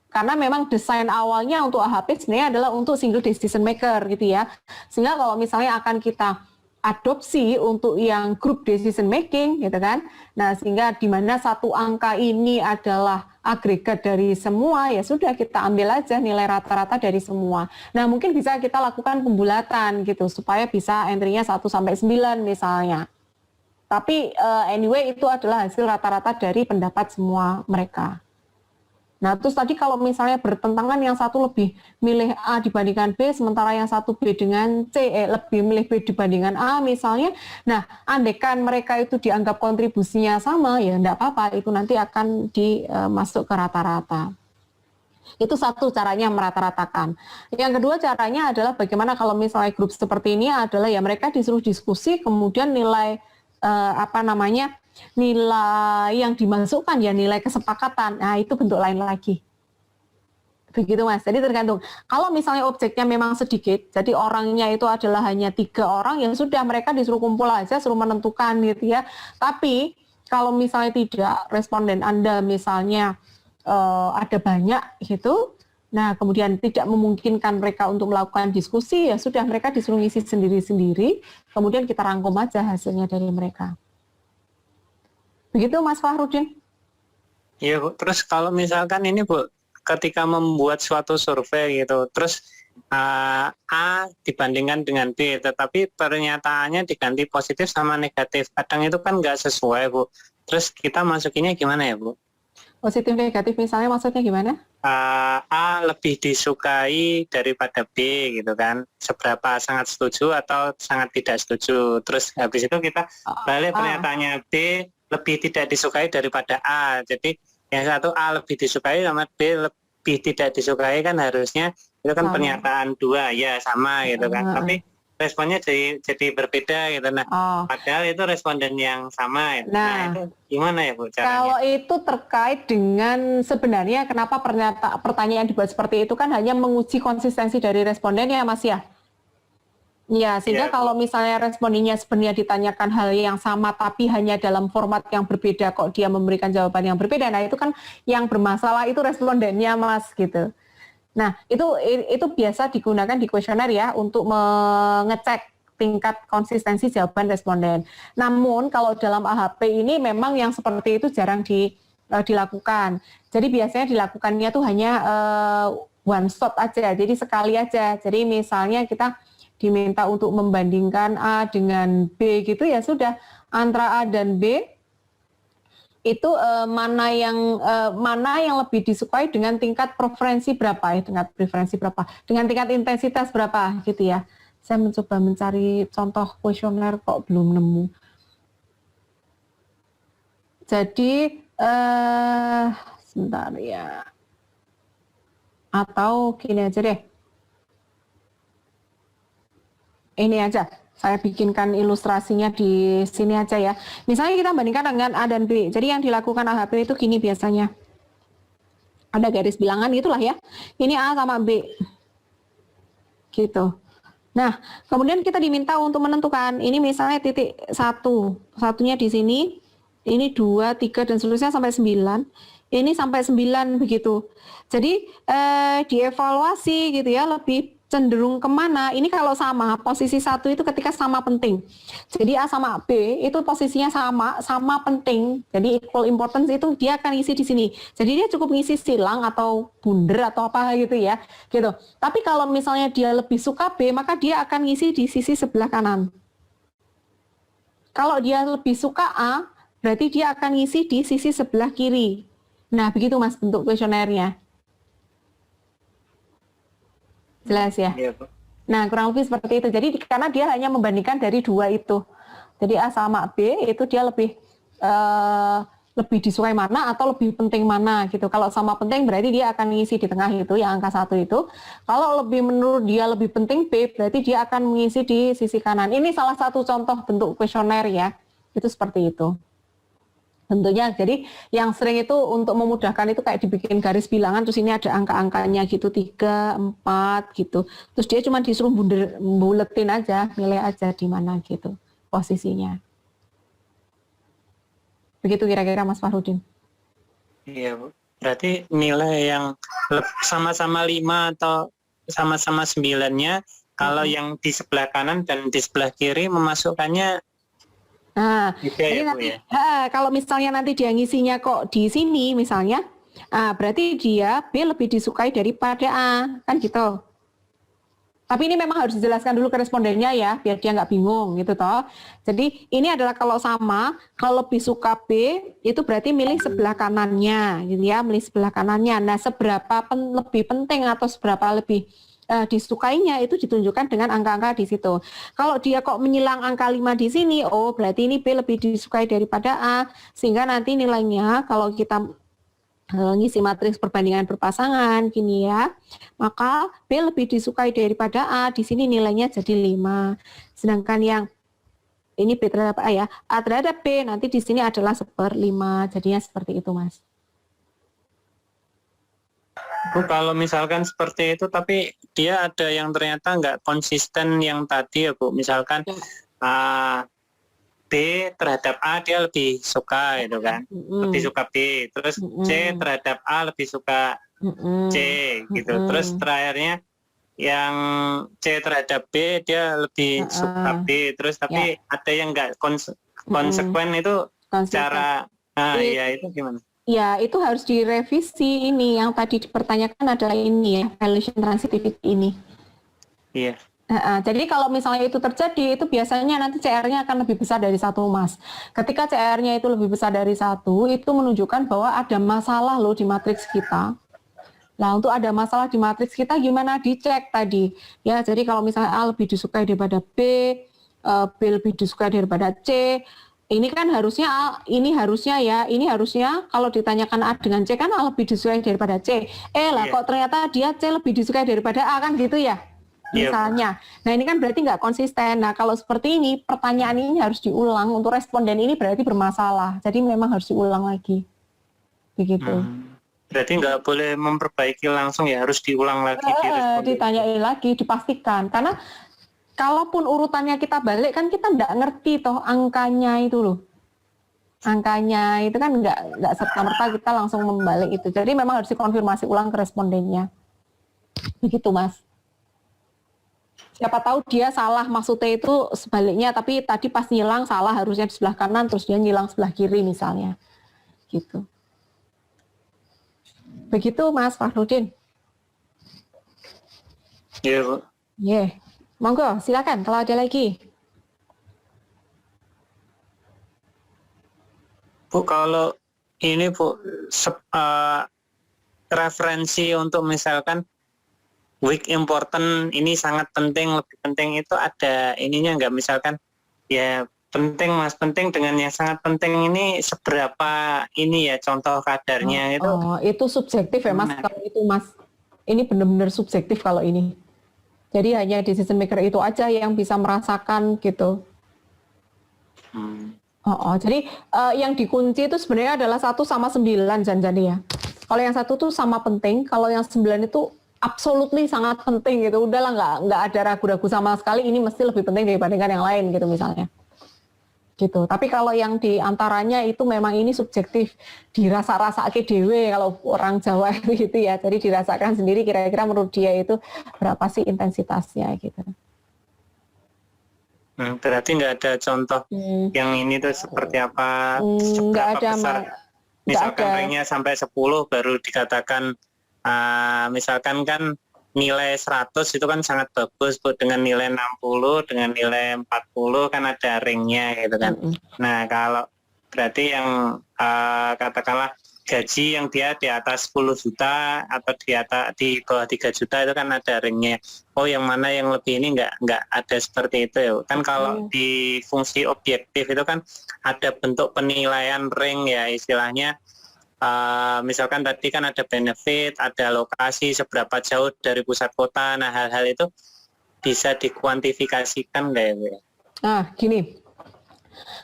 S1: Karena memang desain awalnya untuk AHP sebenarnya adalah untuk single decision maker gitu ya. Sehingga kalau misalnya akan kita adopsi untuk yang group decision making gitu kan. Nah, sehingga di mana satu angka ini adalah agregat dari semua, ya sudah kita ambil aja nilai rata-rata dari semua. Nah, mungkin bisa kita lakukan pembulatan gitu supaya bisa entry-nya 1 sampai 9 misalnya. Tapi anyway itu adalah hasil rata-rata dari pendapat semua mereka. Nah, terus tadi kalau misalnya bertentangan yang satu lebih milih A dibandingkan B, sementara yang satu B dengan C, lebih milih B dibandingkan A misalnya. Nah, andaikan mereka itu dianggap kontribusinya sama, ya enggak apa-apa, itu nanti akan dimasuk ke rata-rata. Itu satu caranya merata-ratakan. Yang kedua caranya adalah bagaimana kalau misalnya grup seperti ini adalah ya mereka disuruh diskusi, kemudian nilai nilai yang dimasukkan ya nilai kesepakatan. Nah, itu bentuk lain lagi. Begitu Mas. Jadi tergantung. Kalau misalnya objeknya memang sedikit, jadi orangnya itu adalah hanya 3 orang, ya sudah mereka disuruh kumpul aja, suruh menentukan gitu ya. Tapi kalau misalnya tidak, responden Anda misalnya ada banyak gitu, nah kemudian tidak memungkinkan mereka untuk melakukan diskusi, ya sudah mereka disuruh ngisi sendiri-sendiri, kemudian kita rangkum aja hasilnya dari mereka. Begitu Mas Fahrudin?
S3: Iya Bu, terus kalau misalkan ini Bu, ketika membuat suatu survei gitu, terus A dibandingkan dengan B, tetapi pernyataannya diganti positif sama negatif, kadang itu kan nggak sesuai Bu, terus kita masukinnya gimana ya Bu?
S1: Positif negatif misalnya maksudnya gimana?
S3: A lebih disukai daripada B gitu kan, seberapa sangat setuju atau sangat tidak setuju, terus habis itu kita balik pernyataannya B lebih tidak disukai daripada A, jadi yang satu A lebih disukai sama B lebih tidak disukai, kan harusnya itu kan pernyataan 2 ya sama gitu kan, tapi responnya jadi berbeda gitu. Nah, padahal itu responden yang sama. Nah, itu gimana ya Bu caranya?
S1: Kalau itu terkait dengan sebenarnya kenapa pertanyaan dibuat seperti itu kan hanya menguji konsistensi dari respondennya Mas ya. Ya, sehingga kalau misalnya respondennya sebenarnya ditanyakan hal yang sama tapi hanya dalam format yang berbeda kok dia memberikan jawaban yang berbeda. Nah, itu kan yang bermasalah itu respondennya Mas gitu. Nah, itu biasa digunakan di kuesioner ya untuk mengecek tingkat konsistensi jawaban responden. Namun kalau dalam AHP ini memang yang seperti itu jarang dilakukan. Jadi biasanya dilakukannya tuh hanya one shot aja, jadi sekali aja. Jadi misalnya kita diminta untuk membandingkan A dengan B gitu, ya sudah antara A dan B itu mana yang lebih disukai dengan tingkat preferensi berapa dengan tingkat intensitas berapa gitu ya. Saya mencoba mencari contoh kuesioner kok belum nemu. Jadi sebentar ya, atau gini aja deh, ini aja. Saya bikinkan ilustrasinya di sini aja ya. Misalnya kita bandingkan dengan A dan B. Jadi yang dilakukan AHP itu gini biasanya. Ada garis bilangan gitulah ya. Ini A sama B. Gitu. Nah, kemudian kita diminta untuk menentukan. Ini misalnya titik 1. Satunya di sini. Ini 2, 3, dan seterusnya sampai 9. Ini sampai 9 begitu. Jadi dievaluasi gitu ya, lebih cenderung kemana. Ini kalau sama, posisi 1 itu ketika sama penting. Jadi A sama B itu posisinya sama penting. Jadi equal importance itu dia akan isi di sini. Jadi dia cukup ngisi silang atau bunder atau apa gitu ya. Gitu. Tapi kalau misalnya dia lebih suka B, maka dia akan ngisi di sisi sebelah kanan. Kalau dia lebih suka A, berarti dia akan ngisi di sisi sebelah kiri. Nah, begitu Mas bentuk kuesionernya. Jelas ya?
S3: Iya, Bu.
S1: Nah, kurang lebih seperti itu. Jadi karena dia hanya membandingkan dari 2 itu. Jadi A sama B itu dia lebih disukai mana atau lebih penting mana gitu. Kalau sama penting berarti dia akan mengisi di tengah itu, yang angka 1 itu. Kalau menurut dia lebih penting B, berarti dia akan mengisi di sisi kanan. Ini salah satu contoh bentuk kuesioner ya. Itu seperti itu bentuknya. Jadi yang sering itu untuk memudahkan itu kayak dibikin garis bilangan, terus ini ada angka-angkanya gitu, 3, 4 gitu. Terus dia cuma disuruh buletin aja, nilai aja di mana gitu posisinya. Begitu kira-kira Mas Fahrudin.
S3: Iya Bu. Berarti nilai yang sama-sama 5 atau sama-sama 9-nya, kalau yang di sebelah kanan dan di sebelah kiri memasukkannya.
S1: Nah, jadi
S3: ya,
S1: nanti,
S3: Bu, ya?
S1: kalau misalnya nanti dia ngisinya kok di sini misalnya, berarti dia B lebih disukai daripada A, kan gitu. Tapi ini memang harus dijelaskan dulu ke respondennya ya, biar dia nggak bingung gitu toh. Jadi ini adalah kalau sama, kalau lebih suka B, itu berarti milih sebelah kanannya gitu ya, milih sebelah kanannya. Nah seberapa lebih penting atau seberapa lebih disukainya itu ditunjukkan dengan angka-angka di situ. Kalau dia kok menyilang angka 5 di sini, oh berarti ini B lebih disukai daripada A, sehingga nanti nilainya kalau kita ngisi matriks perbandingan berpasangan gini ya, maka B lebih disukai daripada A, di sini nilainya jadi 5. Sedangkan yang ini B terhadap A ya, A terhadap B nanti di sini adalah 1/5, jadinya seperti itu Mas.
S3: Bu, kalau misalkan seperti itu tapi dia ada yang ternyata nggak konsisten yang tadi ya Bu, misalkan B terhadap A dia lebih suka gitu kan, lebih suka B, terus C terhadap A lebih suka C gitu, terus terakhirnya yang C terhadap B dia lebih suka B, terus tapi ada yang nggak konsekuen itu cara, ya itu gimana?
S1: Ya itu harus direvisi, ini yang tadi dipertanyakan adalah ini ya, evaluation transitivity ini.
S3: Iya.
S1: Jadi kalau misalnya itu terjadi, itu biasanya nanti CR-nya akan lebih besar dari 1 Mas. Ketika CR-nya itu lebih besar dari 1, itu menunjukkan bahwa ada masalah loh di matriks kita. Nah untuk ada masalah di matriks kita gimana, dicek tadi. Ya jadi kalau misalnya A lebih disukai daripada B, B lebih disukai daripada C, ini kan harusnya ini harusnya kalau ditanyakan A dengan C kan A lebih disukai daripada C. Kok ternyata dia C lebih disukai daripada A kan gitu ya. Misalnya, nah ini kan berarti nggak konsisten. Nah kalau seperti ini, pertanyaan ini harus diulang untuk responden ini berarti bermasalah. Jadi memang harus diulang lagi, begitu.
S3: Berarti nggak boleh memperbaiki langsung ya, harus diulang lagi.
S1: Ditanyain lagi, dipastikan. Karena kalaupun urutannya kita balik kan kita nggak ngerti toh angkanya itu loh. Angkanya itu kan nggak serta-merta kita langsung membalik itu. Jadi memang harus dikonfirmasi ulang ke respondennya. Begitu Mas. Siapa tahu dia salah maksudnya itu sebaliknya, tapi tadi pas nyilang salah harusnya di sebelah kanan, terus dia nyilang sebelah kiri misalnya, gitu. Begitu Mas Fakhrudin.
S3: Iya Bu.
S1: Monggo silakan kalau ada lagi.
S3: Bu kalau ini Bu, referensi untuk misalkan weak important ini sangat penting, lebih penting itu ada ininya nggak, misalkan ya penting Mas, penting dengan yang sangat penting ini seberapa ini ya contoh kadarnya itu.
S1: Itu subjektif ya Mas, kalau itu Mas. Ini benar-benar subjektif kalau ini. Jadi hanya decision maker itu aja yang bisa merasakan gitu. Jadi yang dikunci itu sebenarnya adalah 1 sama 9 Janjani ya. Kalau yang 1 tuh sama penting, kalau yang 9 itu absolutely sangat penting gitu. Udahlah nggak ada ragu-ragu sama sekali, ini mesti lebih penting dibandingkan yang lain gitu misalnya. Gitu. Tapi kalau yang di antaranya itu memang ini subjektif, dirasa-rasa ke dewe kalau orang Jawa itu gitu ya. Jadi dirasakan sendiri kira-kira menurut dia itu berapa sih intensitasnya gitu.
S3: Berarti nggak ada contoh yang ini tuh seperti apa, seberapa besar. Misalkan ranknya sampai 10 baru dikatakan misalkan kan nilai 100 itu kan sangat bagus Bu, dengan nilai 60, dengan nilai 40 kan ada ringnya gitu kan. Nah kalau berarti yang katakanlah gaji yang dia di atas 10 juta atau di bawah 3 juta itu kan ada ringnya. Oh yang mana yang lebih ini nggak ada seperti itu ya. Kan kalau di fungsi objektif itu kan ada bentuk penilaian ring ya istilahnya. Misalkan tadi kan ada benefit, ada lokasi, seberapa jauh dari pusat kota. Nah hal-hal itu bisa dikuantifikasikan nggak ya?
S1: Gini.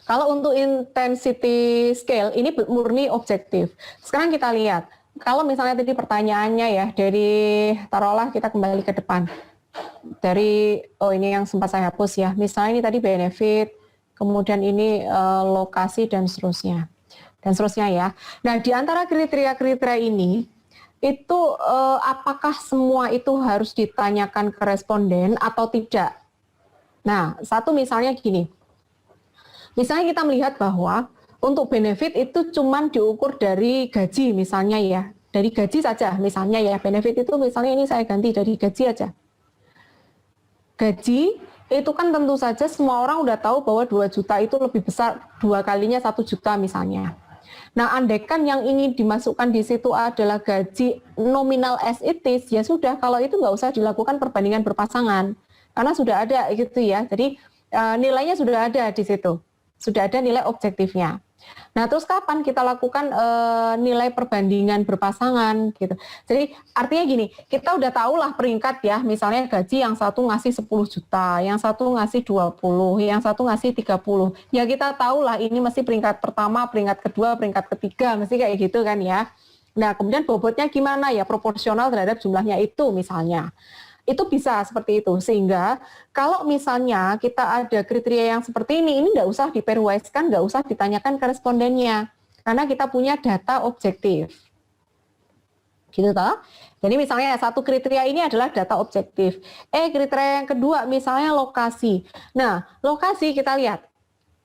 S1: Kalau untuk intensity scale ini murni objektif. Sekarang kita lihat, kalau misalnya tadi pertanyaannya ya dari taruhlah kita kembali ke depan. Dari ini yang sempat saya hapus ya. Misalnya ini tadi benefit, kemudian ini lokasi dan seterusnya. Dan seterusnya ya. Nah, di antara kriteria-kriteria ini itu apakah semua itu harus ditanyakan ke responden atau tidak? Nah, satu misalnya gini. Misalnya kita melihat bahwa untuk benefit itu cuman diukur dari gaji misalnya ya. Dari gaji saja misalnya ya. Benefit itu misalnya ini saya ganti dari gaji aja. gaji itu kan tentu saja semua orang udah tahu bahwa 2 juta itu lebih besar 2 kalinya 1 juta misalnya. Nah, andaikan yang ingin dimasukkan di situ adalah gaji nominal as it is, ya sudah, kalau itu nggak usah dilakukan perbandingan berpasangan. Karena sudah ada gitu ya, jadi nilainya sudah ada di situ. Sudah ada nilai objektifnya. Nah, terus kapan kita lakukan nilai perbandingan berpasangan gitu. Jadi artinya gini, kita udah tahu lah peringkat ya, misalnya gaji yang satu ngasih 10 juta, yang satu ngasih 20, yang satu ngasih 30. Ya kita tahu lah ini mesti peringkat pertama, peringkat kedua, peringkat ketiga, mesti kayak gitu kan ya. Nah, kemudian bobotnya gimana ya, proporsional terhadap jumlahnya itu misalnya. Itu bisa seperti itu, sehingga kalau misalnya kita ada kriteria yang seperti ini nggak usah diperwaiskan, nggak usah ditanyakan ke respondennya, karena kita punya data objektif. Gitu toh. Jadi misalnya satu kriteria ini adalah data objektif. Kriteria yang kedua misalnya lokasi. Nah, lokasi kita lihat.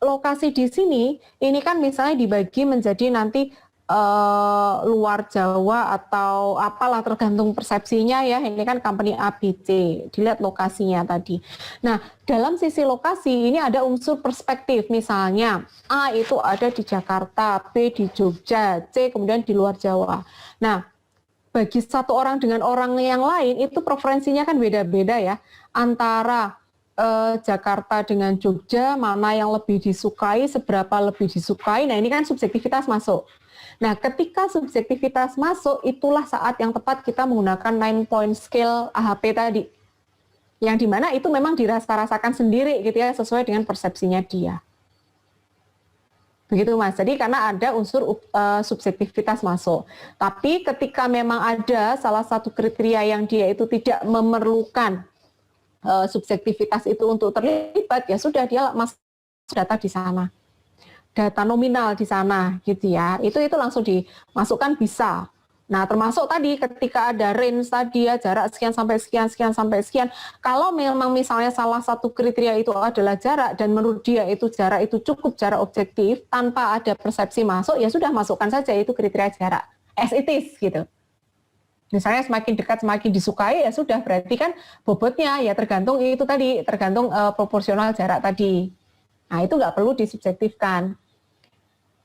S1: Lokasi di sini, ini kan misalnya dibagi menjadi nanti luar Jawa atau apalah tergantung persepsinya ya, ini kan company ABC, dilihat lokasinya tadi. Nah, dalam sisi lokasi ini ada unsur perspektif, misalnya A itu ada di Jakarta, B di Jogja, C kemudian di luar Jawa. Nah, bagi satu orang dengan orang yang lain itu preferensinya kan beda-beda ya, antara Jakarta dengan Jogja, mana yang lebih disukai, seberapa lebih disukai, nah ini kan subjektivitas masuk. Nah, ketika subjektivitas masuk, itulah saat yang tepat kita menggunakan 9-point scale AHP tadi. Yang dimana itu memang dirasa-rasakan sendiri gitu ya, sesuai dengan persepsinya dia. Begitu Mas, jadi karena ada unsur subjektivitas masuk. Tapi ketika memang ada salah satu kriteria yang dia itu tidak memerlukan subjektivitas itu untuk terlibat, ya sudah dia masuk data di sana. Data nominal di sana gitu ya, itu langsung dimasukkan bisa. Nah, termasuk tadi ketika ada range tadi ya, jarak sekian sampai sekian, sekian sampai sekian, kalau memang misalnya salah satu kriteria itu adalah jarak dan menurut dia itu jarak itu cukup jarak objektif tanpa ada persepsi masuk, ya sudah masukkan saja itu kriteria jarak as it is gitu. Misalnya semakin dekat semakin disukai, ya sudah, berarti kan bobotnya ya tergantung itu tadi, tergantung proporsional jarak tadi. Nah, itu nggak perlu disubjektifkan.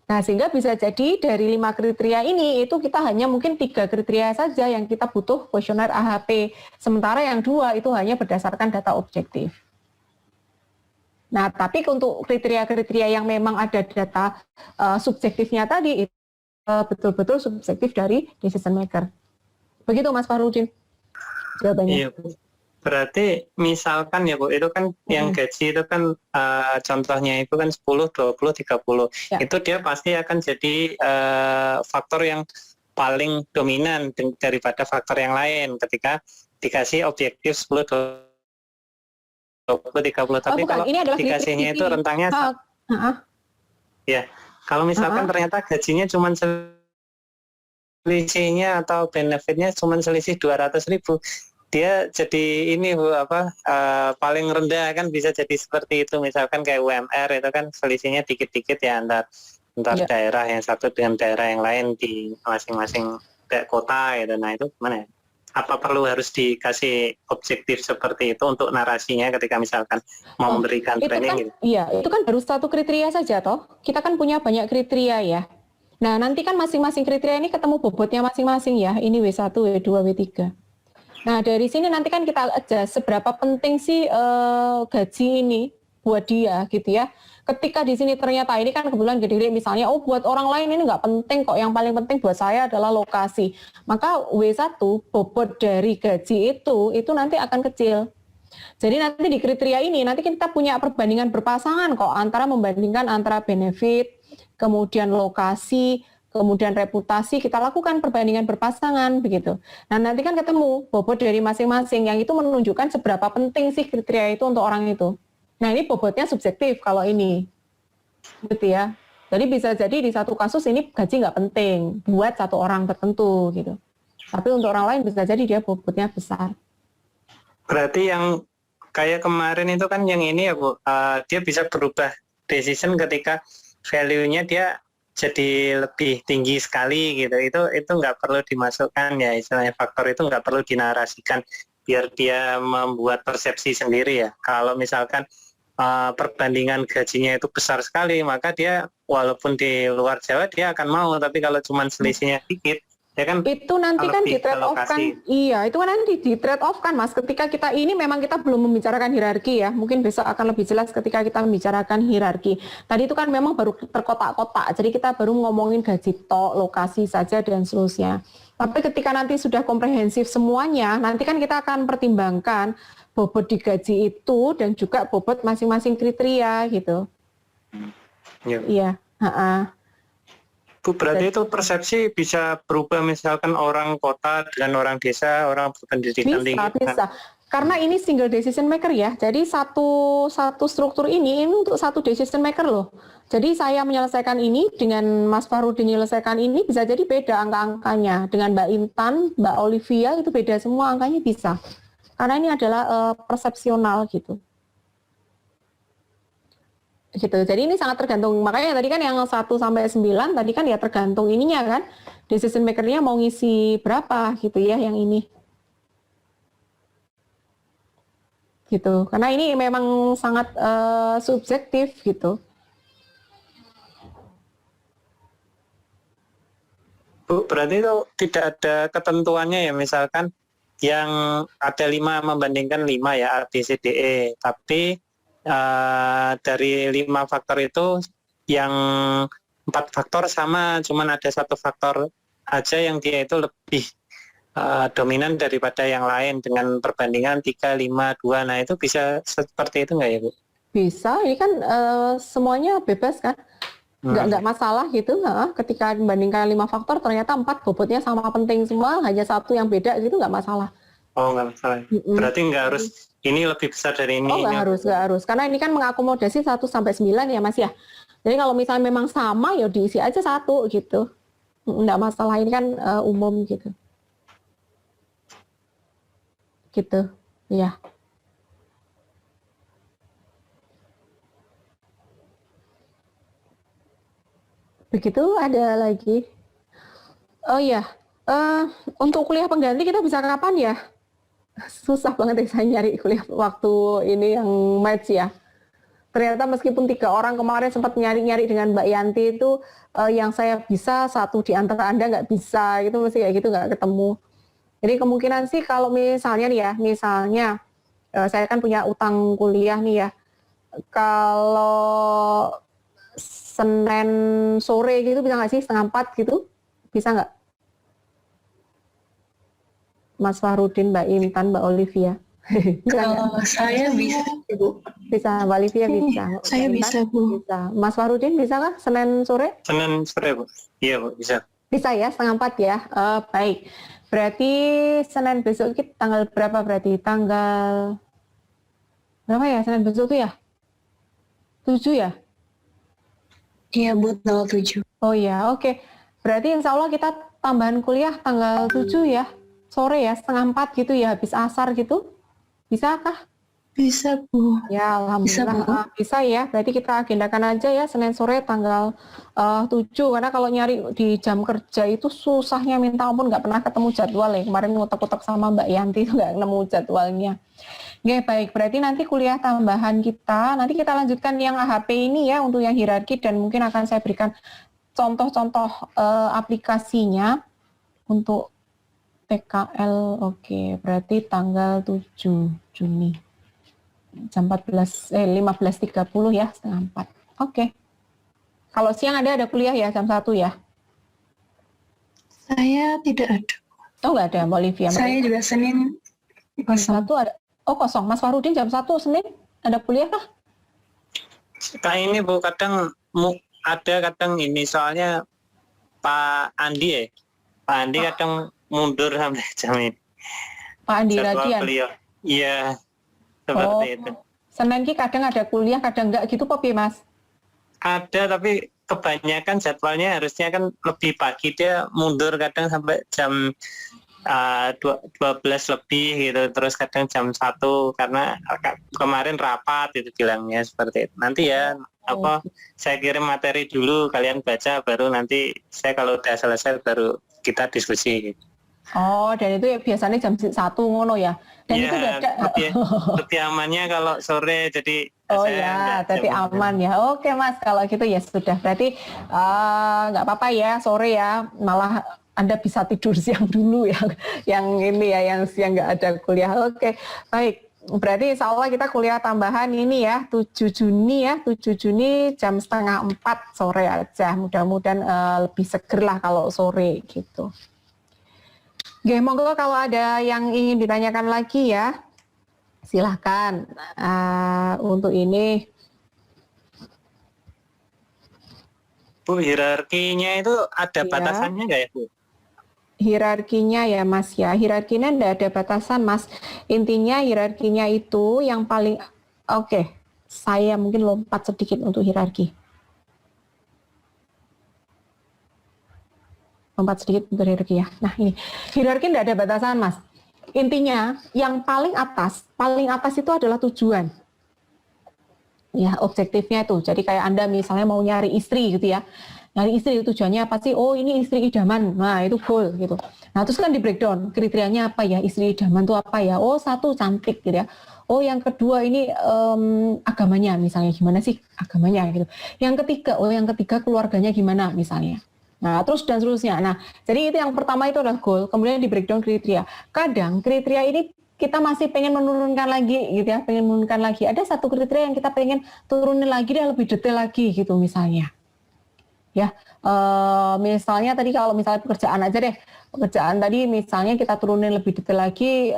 S1: Nah, sehingga bisa jadi dari 5 kriteria ini, itu kita hanya mungkin 3 kriteria saja yang kita butuh kuesioner AHP. Sementara yang 2 itu hanya berdasarkan data objektif. Nah, tapi untuk kriteria-kriteria yang memang ada data subjektifnya tadi, itu betul-betul subjektif dari decision maker. Begitu Mas Fahrudin jawabannya.
S3: Iya, Bu. Berarti misalkan ya Bu, itu kan yang gaji itu kan contohnya itu kan 10, 20, 30. Ya. Itu dia pasti akan jadi faktor yang paling dominan daripada faktor yang lain ketika dikasih objektif 10, 20, 30. Tapi kalau dikasihnya itu rentangnya ya, kalau misalkan ternyata gajinya cuma selisihnya atau benefitnya cuma selisih 200.000, dia jadi ini Bu, paling rendah kan bisa jadi seperti itu. Misalkan kayak UMR itu kan selisihnya dikit-dikit ya antar daerah yang satu dengan daerah yang lain di masing-masing kota gitu. Nah, itu gimana ya? Apa perlu harus dikasih objektif seperti itu untuk narasinya ketika misalkan mau memberikan training gitu?
S1: Iya, itu kan baru satu kriteria saja toh. Kita kan punya banyak kriteria ya. Nah, nanti kan masing-masing kriteria ini ketemu bobotnya masing-masing ya. Ini W1, W2, W3. Nah, dari sini nanti kan kita adjust seberapa penting sih gaji ini buat dia gitu ya. Ketika di sini ternyata ini kan kebetulan gede-gede misalnya, buat orang lain ini nggak penting kok, yang paling penting buat saya adalah lokasi. Maka W1 bobot dari gaji itu nanti akan kecil. Jadi nanti di kriteria ini nanti kita punya perbandingan berpasangan kok, antara membandingkan antara benefit, kemudian lokasi, kemudian reputasi, kita lakukan perbandingan berpasangan begitu. Nah, nanti kan ketemu bobot dari masing-masing, yang itu menunjukkan seberapa penting sih kriteria itu untuk orang itu. Nah, ini bobotnya subjektif kalau ini, gitu ya. Jadi bisa jadi di satu kasus ini gaji nggak penting buat satu orang tertentu gitu. Tapi untuk orang lain bisa jadi dia bobotnya besar.
S3: Berarti yang kayak kemarin itu kan yang ini ya Bu, dia bisa berubah decision ketika value-nya dia jadi lebih tinggi sekali gitu. Itu nggak perlu dimasukkan ya, istilahnya faktor itu nggak perlu dinarasikan. biar dia membuat persepsi sendiri ya. Kalau misalkan perbandingan gajinya itu besar sekali, maka dia walaupun di luar Jawa dia akan mau, tapi kalau cuma selisihnya dikit, ya kan
S1: itu nanti kan di
S3: lebih ke
S1: trade off kan,
S3: lokasi.
S1: iya itu kan nanti di trade off kan Mas, ketika kita ini memang kita belum membicarakan hierarki ya, mungkin besok akan lebih jelas ketika kita membicarakan hierarki. Tadi itu kan memang baru terkotak-kotak, jadi kita baru ngomongin gaji tok, lokasi saja dan seterusnya. Tapi ketika nanti sudah komprehensif semuanya, nanti kan kita akan pertimbangkan bobot di gaji itu dan juga bobot masing-masing kriteria gitu. Iya.
S3: Bu, berarti itu persepsi bisa berubah misalkan orang kota dengan orang desa, orang berpendidikan tinggi.
S1: Bisa. Karena ini single decision maker ya. Jadi satu struktur ini untuk satu decision maker loh. Jadi saya menyelesaikan ini dengan Mas Farudin menyelesaikan ini bisa jadi beda angka-angkanya. Dengan Mbak Intan, Mbak Olivia itu beda semua angkanya bisa. Karena ini adalah persepsional gitu. Gitu. Jadi ini sangat tergantung. Makanya tadi kan yang 1 sampai 9 tadi kan ya tergantung ininya kan. Decision maker-nya mau ngisi berapa gitu ya yang ini. Gitu. Karena ini memang sangat subjektif gitu.
S3: Bu, berarti itu tidak ada ketentuannya ya, misalkan yang ada 5 membandingkan 5 ya, A, B, C, D, E, tapi dari 5 faktor itu yang 4 faktor sama, cuman ada 1 faktor aja yang dia itu lebih dominan daripada yang lain dengan perbandingan 3, 5, 2. Nah itu bisa seperti itu nggak ya Bu?
S1: Bisa, ini kan semuanya bebas kan, nggak masalah gitu. Ketika membandingkan 5 faktor ternyata 4 bobotnya sama penting semua, hanya 1 yang beda gitu nggak masalah.
S3: Oh nggak masalah. Berarti nggak harus ini lebih besar dari ini.
S1: Oh nggak harus, karena ini kan mengakomodasi 1 sampai 9 ya Mas ya. Jadi kalau misalnya memang sama ya diisi aja 1 gitu, nggak masalah, ini kan umum gitu. Gitu, ya. Begitu ada lagi. Oh iya, untuk kuliah pengganti kita bisa kapan ya? Susah banget ya saya nyari kuliah waktu ini yang match ya. Ternyata meskipun 3 orang kemarin sempat nyari-nyari dengan Mbak Yanti itu, yang saya bisa 1 di antara Anda nggak bisa, itu mesti kayak gitu nggak ketemu. Jadi kemungkinan sih kalau misalnya nih ya, misalnya saya kan punya utang kuliah nih ya, kalau Senin sore gitu bisa nggak sih, 3:30 gitu, bisa nggak? Mas Farudin, Mbak Intan, Mbak Olivia.
S4: Kalau saya bisa, Bu.
S1: Bisa, Mbak Olivia bisa.
S4: Saya
S1: Mbak
S4: bisa,
S1: Intan,
S4: Bu.
S1: bisa. Mas Farudin bisa kah Senin sore?
S3: Senin sore Bu? Iya Bu, bisa.
S1: Bisa ya, 3:30 ya. Baik. Berarti Senin besok kita tanggal berapa berarti? Tanggal berapa ya Senin besok tuh ya? 7 ya?
S4: Iya, Bu, tanggal 7.
S1: Oh ya, oke. Berarti insya Allah kita tambahan kuliah tanggal 7 ya? Sore ya, 3:30 gitu ya, habis asar gitu? Bisa kah?
S4: Bisa, Bu.
S1: Ya, alhamdulillah bisa ya. Berarti kita agendakan aja ya Senin sore tanggal 7. Karena kalau nyari di jam kerja itu susahnya minta ampun, nggak pernah ketemu jadwal ya. Kemarin ngutek-ngutek sama Mbak Yanti itu nggak nemu jadwalnya. Oke, baik. Berarti nanti kuliah tambahan kita, nanti kita lanjutkan yang AHP ini ya untuk yang hierarki, dan mungkin akan saya berikan contoh-contoh aplikasinya untuk TKL. Oke, berarti tanggal 7 Juni. Jam 15.30 ya, 3:30. Oke. Kalau siang ada kuliah ya jam 1 ya?
S4: Saya tidak ada.
S1: Oh nggak ada, Mbak Olivia.
S4: Saya juga Senin
S1: Jam 1 ada. Oh kosong. Mas Farudin jam 1 Senin ada kuliah kah?
S3: Kayak ini Bu, kadang ada kadang ini, soalnya Pak Andi ya. Pak Andi kadang mundur sampai jam ini.
S1: Pak Andi
S3: Jadwal
S1: Radian.
S3: beliau. Iya. Seperti itu.
S1: Senin ki kadang ada kuliah, kadang enggak gitu Pak Mas?
S3: Ada, tapi kebanyakan jadwalnya harusnya kan lebih pagi, dia mundur kadang sampai jam 12 lebih gitu, terus kadang jam 1 karena kemarin rapat itu bilangnya seperti itu. Nanti ya saya kirim materi dulu, kalian baca, baru nanti saya kalau udah selesai baru kita diskusi gitu.
S1: Oh, dan itu biasanya jam 1 ngono ya. Dan itu udah ada.
S3: Lebih amannya kalau sore, jadi
S1: Oh
S3: saya
S1: ya, jadi aman ya. Oke Mas, kalau gitu ya sudah. Berarti nggak apa-apa ya sore ya. Malah Anda bisa tidur siang dulu ya. Yang ini ya, yang siang nggak ada kuliah. Oke, baik. Berarti insya Allah kita kuliah tambahan ini ya, 7 Juni ya. 7 Juni jam 3:30 sore aja. Mudah-mudahan lebih seger lah kalau sore gitu. Oke, monggo kalau ada yang ingin ditanyakan lagi ya, silahkan. Untuk ini,
S3: Bu, hierarkinya itu ada batasannya nggak ya, Bu?
S1: Hierarkinya ya Mas ya, hierarkinya tidak ada batasan Mas. Intinya hierarkinya itu yang paling, oke, saya mungkin lompat sedikit untuk hierarki. Lompat sedikit untuk hierarki ya. Nah ini, hierarki tidak ada batasan Mas. Intinya yang paling atas itu adalah tujuan. Ya, objektifnya itu. Jadi kayak Anda misalnya mau nyari istri gitu ya. Nyari istri tujuannya apa sih? Oh, ini istri idaman. Nah, itu goal gitu. Nah, terus kan di breakdown kriterianya apa ya? Istri idaman itu apa ya? Oh, 1 cantik gitu ya. Oh, yang kedua ini agamanya misalnya gimana sih agamanya gitu. Yang ketiga keluarganya gimana misalnya. Nah, terus dan seterusnya. Nah, jadi itu yang pertama itu adalah goal, kemudian di breakdown kriteria. Kadang kriteria ini kita masih pengen menurunkan lagi gitu ya, pengen menurunkan lagi. Ada satu kriteria yang kita pengen turunin lagi dan lebih detail lagi gitu misalnya. Ya, misalnya tadi kalau misalnya pekerjaan aja deh. Pekerjaan tadi misalnya kita turunin lebih detail lagi.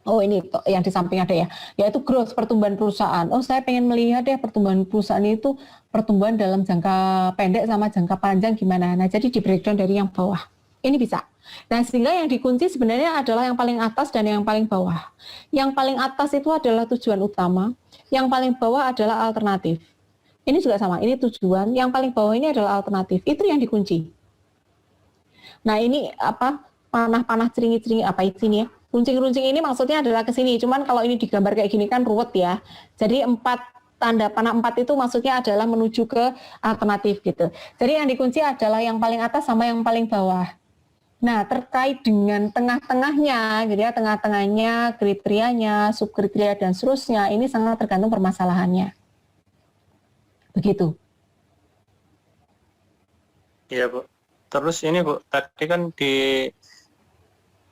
S1: Oh ini yang di samping ada ya, yaitu growth, pertumbuhan perusahaan. Oh saya pengen melihat ya pertumbuhan perusahaan itu pertumbuhan dalam jangka pendek sama jangka panjang gimana. Nah jadi di breakdown dari yang bawah. Ini bisa. Nah sehingga yang dikunci sebenarnya adalah yang paling atas dan yang paling bawah. Yang paling atas itu adalah tujuan utama, yang paling bawah adalah alternatif. Ini juga sama, ini tujuan, yang paling bawah ini adalah alternatif. Itu yang dikunci. Nah ini apa, panah-panah ceringi-ceringi apa ini ya? Runcing-runcing ini maksudnya adalah ke sini. Cuman kalau ini digambar kayak gini kan ruwet ya. Jadi tanda panah 4 itu maksudnya adalah menuju ke alternatif gitu. Jadi yang dikunci adalah yang paling atas sama yang paling bawah. Nah terkait dengan tengah-tengahnya gitu ya, tengah-tengahnya, kriterianya, subkriteria dan seterusnya, ini sangat tergantung permasalahannya. Begitu.
S3: Iya Bu. Terus ini Bu, tadi kan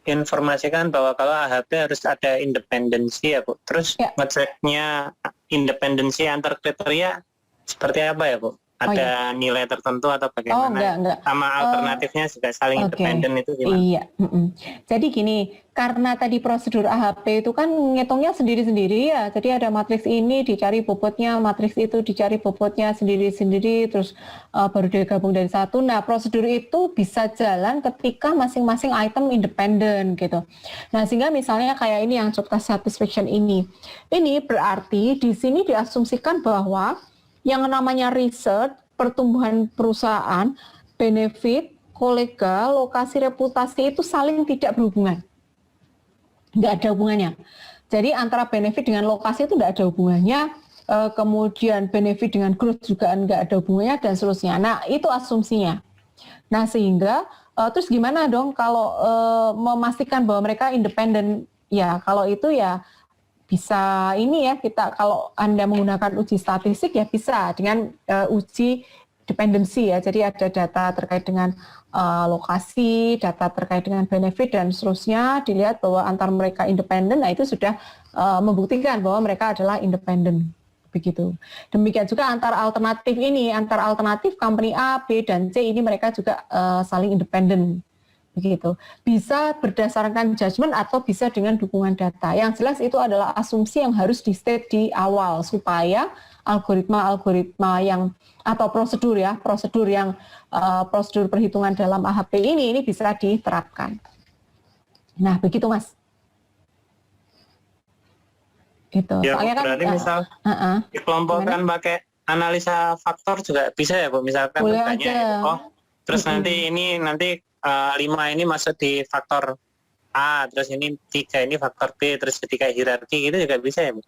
S3: diinformasikan bahwa kalau AHP harus ada independensi ya Bu. Terus ngeceknya independensi antar kriteria seperti apa ya Bu? Ada nilai tertentu atau bagaimana?
S1: Enggak.
S3: Sama alternatifnya juga saling independen itu gimana?
S1: Iya. Jadi gini, karena tadi prosedur AHP itu kan ngitungnya sendiri-sendiri ya. Jadi ada matriks ini dicari bobotnya, matriks itu dicari bobotnya sendiri-sendiri, terus baru digabung dari satu. Nah prosedur itu bisa jalan ketika masing-masing item independen gitu. Nah sehingga misalnya kayak ini yang job task satisfaction ini berarti di sini diasumsikan bahwa yang namanya riset, pertumbuhan perusahaan, benefit, kolega, lokasi, reputasi itu saling tidak berhubungan. Nggak ada hubungannya. Jadi antara benefit dengan lokasi itu nggak ada hubungannya, kemudian benefit dengan growth juga nggak ada hubungannya, dan seterusnya. Nah, itu asumsinya. Nah, sehingga, terus gimana dong kalau memastikan bahwa mereka independen? Ya, kalau itu ya, bisa ini ya, kita kalau Anda menggunakan uji statistik ya bisa dengan uji dependensi ya. Jadi ada data terkait dengan lokasi, data terkait dengan benefit dan seterusnya, dilihat bahwa antar mereka independen. Nah itu sudah membuktikan bahwa mereka adalah independen. Begitu. Demikian juga antar alternatif ini, antar alternatif company A, B dan C ini mereka juga saling independen. Begitu. Bisa berdasarkan judgement atau bisa dengan dukungan data. Yang jelas itu adalah asumsi yang harus di-state di awal supaya algoritma yang atau prosedur yang prosedur perhitungan dalam AHP ini bisa diterapkan. Nah, begitu Mas. Gitu.
S3: Ya,
S1: soalnya
S3: berarti
S1: kan
S3: misal dikelompokkan pakai analisa faktor juga bisa ya Bu, misalkan
S1: boleh
S3: aja. Oh, terus nanti 5 ini masuk di faktor A, terus ini 3 ini faktor B, terus jadi kayak hierarki gitu juga bisa ya Bu?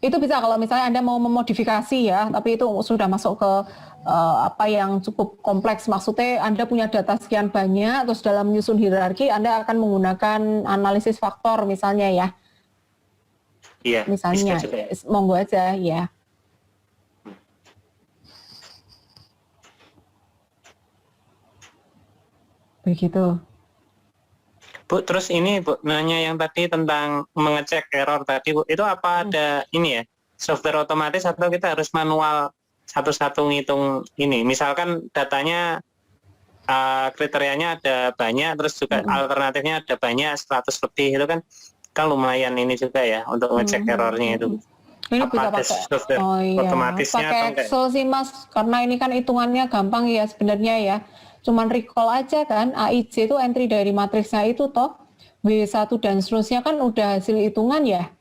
S1: Itu bisa kalau misalnya Anda mau memodifikasi ya, tapi itu sudah masuk ke apa yang cukup kompleks. Maksudnya Anda punya data sekian banyak, terus dalam menyusun hierarki Anda akan menggunakan analisis faktor misalnya ya.
S3: Iya,
S1: Misalnya,
S3: bisa juga.
S1: monggo aja ya. Begitu.
S3: Bu, terus ini Bu, nanya yang tadi tentang mengecek error tadi Bu, itu apa ada ini ya, software otomatis atau kita harus manual satu-satu ngitung ini? Misalkan datanya kriterianya ada banyak, terus juga alternatifnya ada banyak, 100 lebih, itu kan lumayan ini juga ya untuk ngecek errornya itu.
S1: Ini
S3: Apa
S1: bisa
S3: ada
S1: pakai
S3: software otomatisnya
S1: pakai
S3: atau enggak?
S1: Excel sih Mas, karena ini kan hitungannya gampang ya sebenarnya ya. Cuman recall aja kan, AIJ itu entry dari matriksnya itu toh, W1 dan seterusnya kan udah hasil hitungan ya.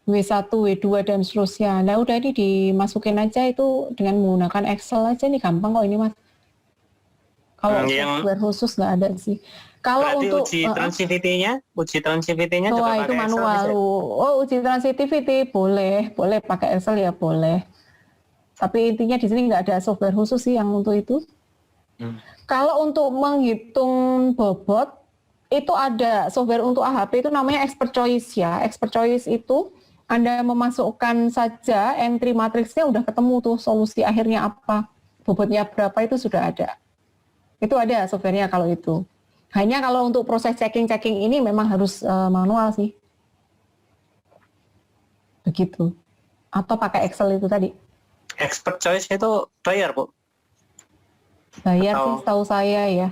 S1: W1, W2 dan seterusnya. Nah udah ini dimasukin aja itu dengan menggunakan Excel aja nih, gampang kok ini Mas. Kalau software khusus nggak ada sih. Kalau
S3: berarti
S1: untuk
S3: uji transivity-nya juga
S1: itu
S3: pakai
S1: manual.
S3: Excel bisa?
S1: Uji transitivity boleh pakai Excel ya boleh. Tapi intinya di sini nggak ada software khusus sih yang untuk itu. Kalau untuk menghitung bobot itu ada software untuk AHP itu namanya Expert Choice ya. Expert Choice itu Anda memasukkan saja entry matriksnya udah ketemu tuh solusi akhirnya apa, bobotnya berapa itu sudah ada. Itu ada softwarenya kalau itu. Hanya kalau untuk proses checking ini memang harus manual sih. Begitu. Atau pakai Excel itu tadi.
S3: Expert Choice itu bayar Bu?
S1: Bayar sih setahu saya ya.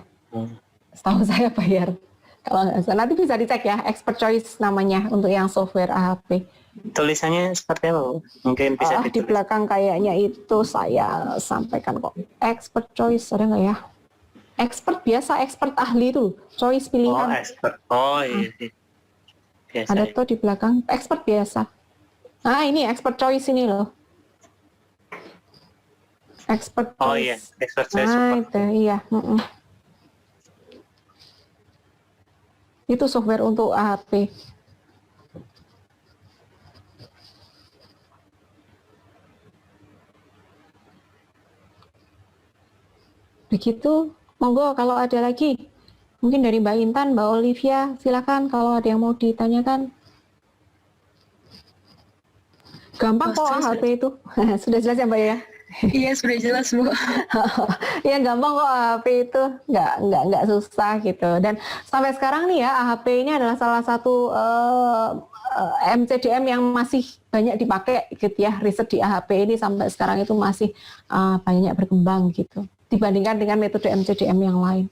S1: Setahu saya bayar. Kalau nggak salah, nanti bisa dicek ya, Expert Choice namanya untuk yang software AHP.
S3: Tulisannya seperti apa Bu? Mungkin bisa
S1: Di belakang kayaknya itu saya sampaikan kok. Expert Choice ada nggak ya? Expert biasa, expert ahli itu, choice pilihan.
S3: Oh, expert. Oh iya. Biasa,
S1: ada
S3: ya.
S1: tuh di belakang, expert biasa. Nah ini Expert Choice ini loh. Expert Choice.
S3: Oh iya, Expert Choice.
S1: Nah itu, iya. Itu software untuk AHP. Begitu, monggo kalau ada lagi. Mungkin dari Mbak Intan, Mbak Olivia, silakan kalau ada yang mau ditanyakan. Gampang kok AHP itu. Sudah jelas ya Mbak ya?
S4: Iya, sudah jelas, Bu.
S1: Iya gampang kok AHP itu, nggak susah gitu. Dan sampai sekarang nih ya AHP ini adalah salah satu MCDM yang masih banyak dipakai gitu ya. Riset di AHP ini sampai sekarang itu masih banyak berkembang gitu dibandingkan dengan metode MCDM yang lain.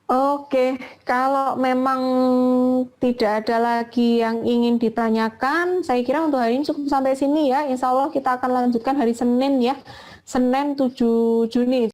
S1: Oke, kalau memang tidak ada lagi yang ingin ditanyakan, saya kira untuk hari ini cukup sampai sini ya. Insya Allah kita akan lanjutkan hari Senin ya, Senin 7 Juni.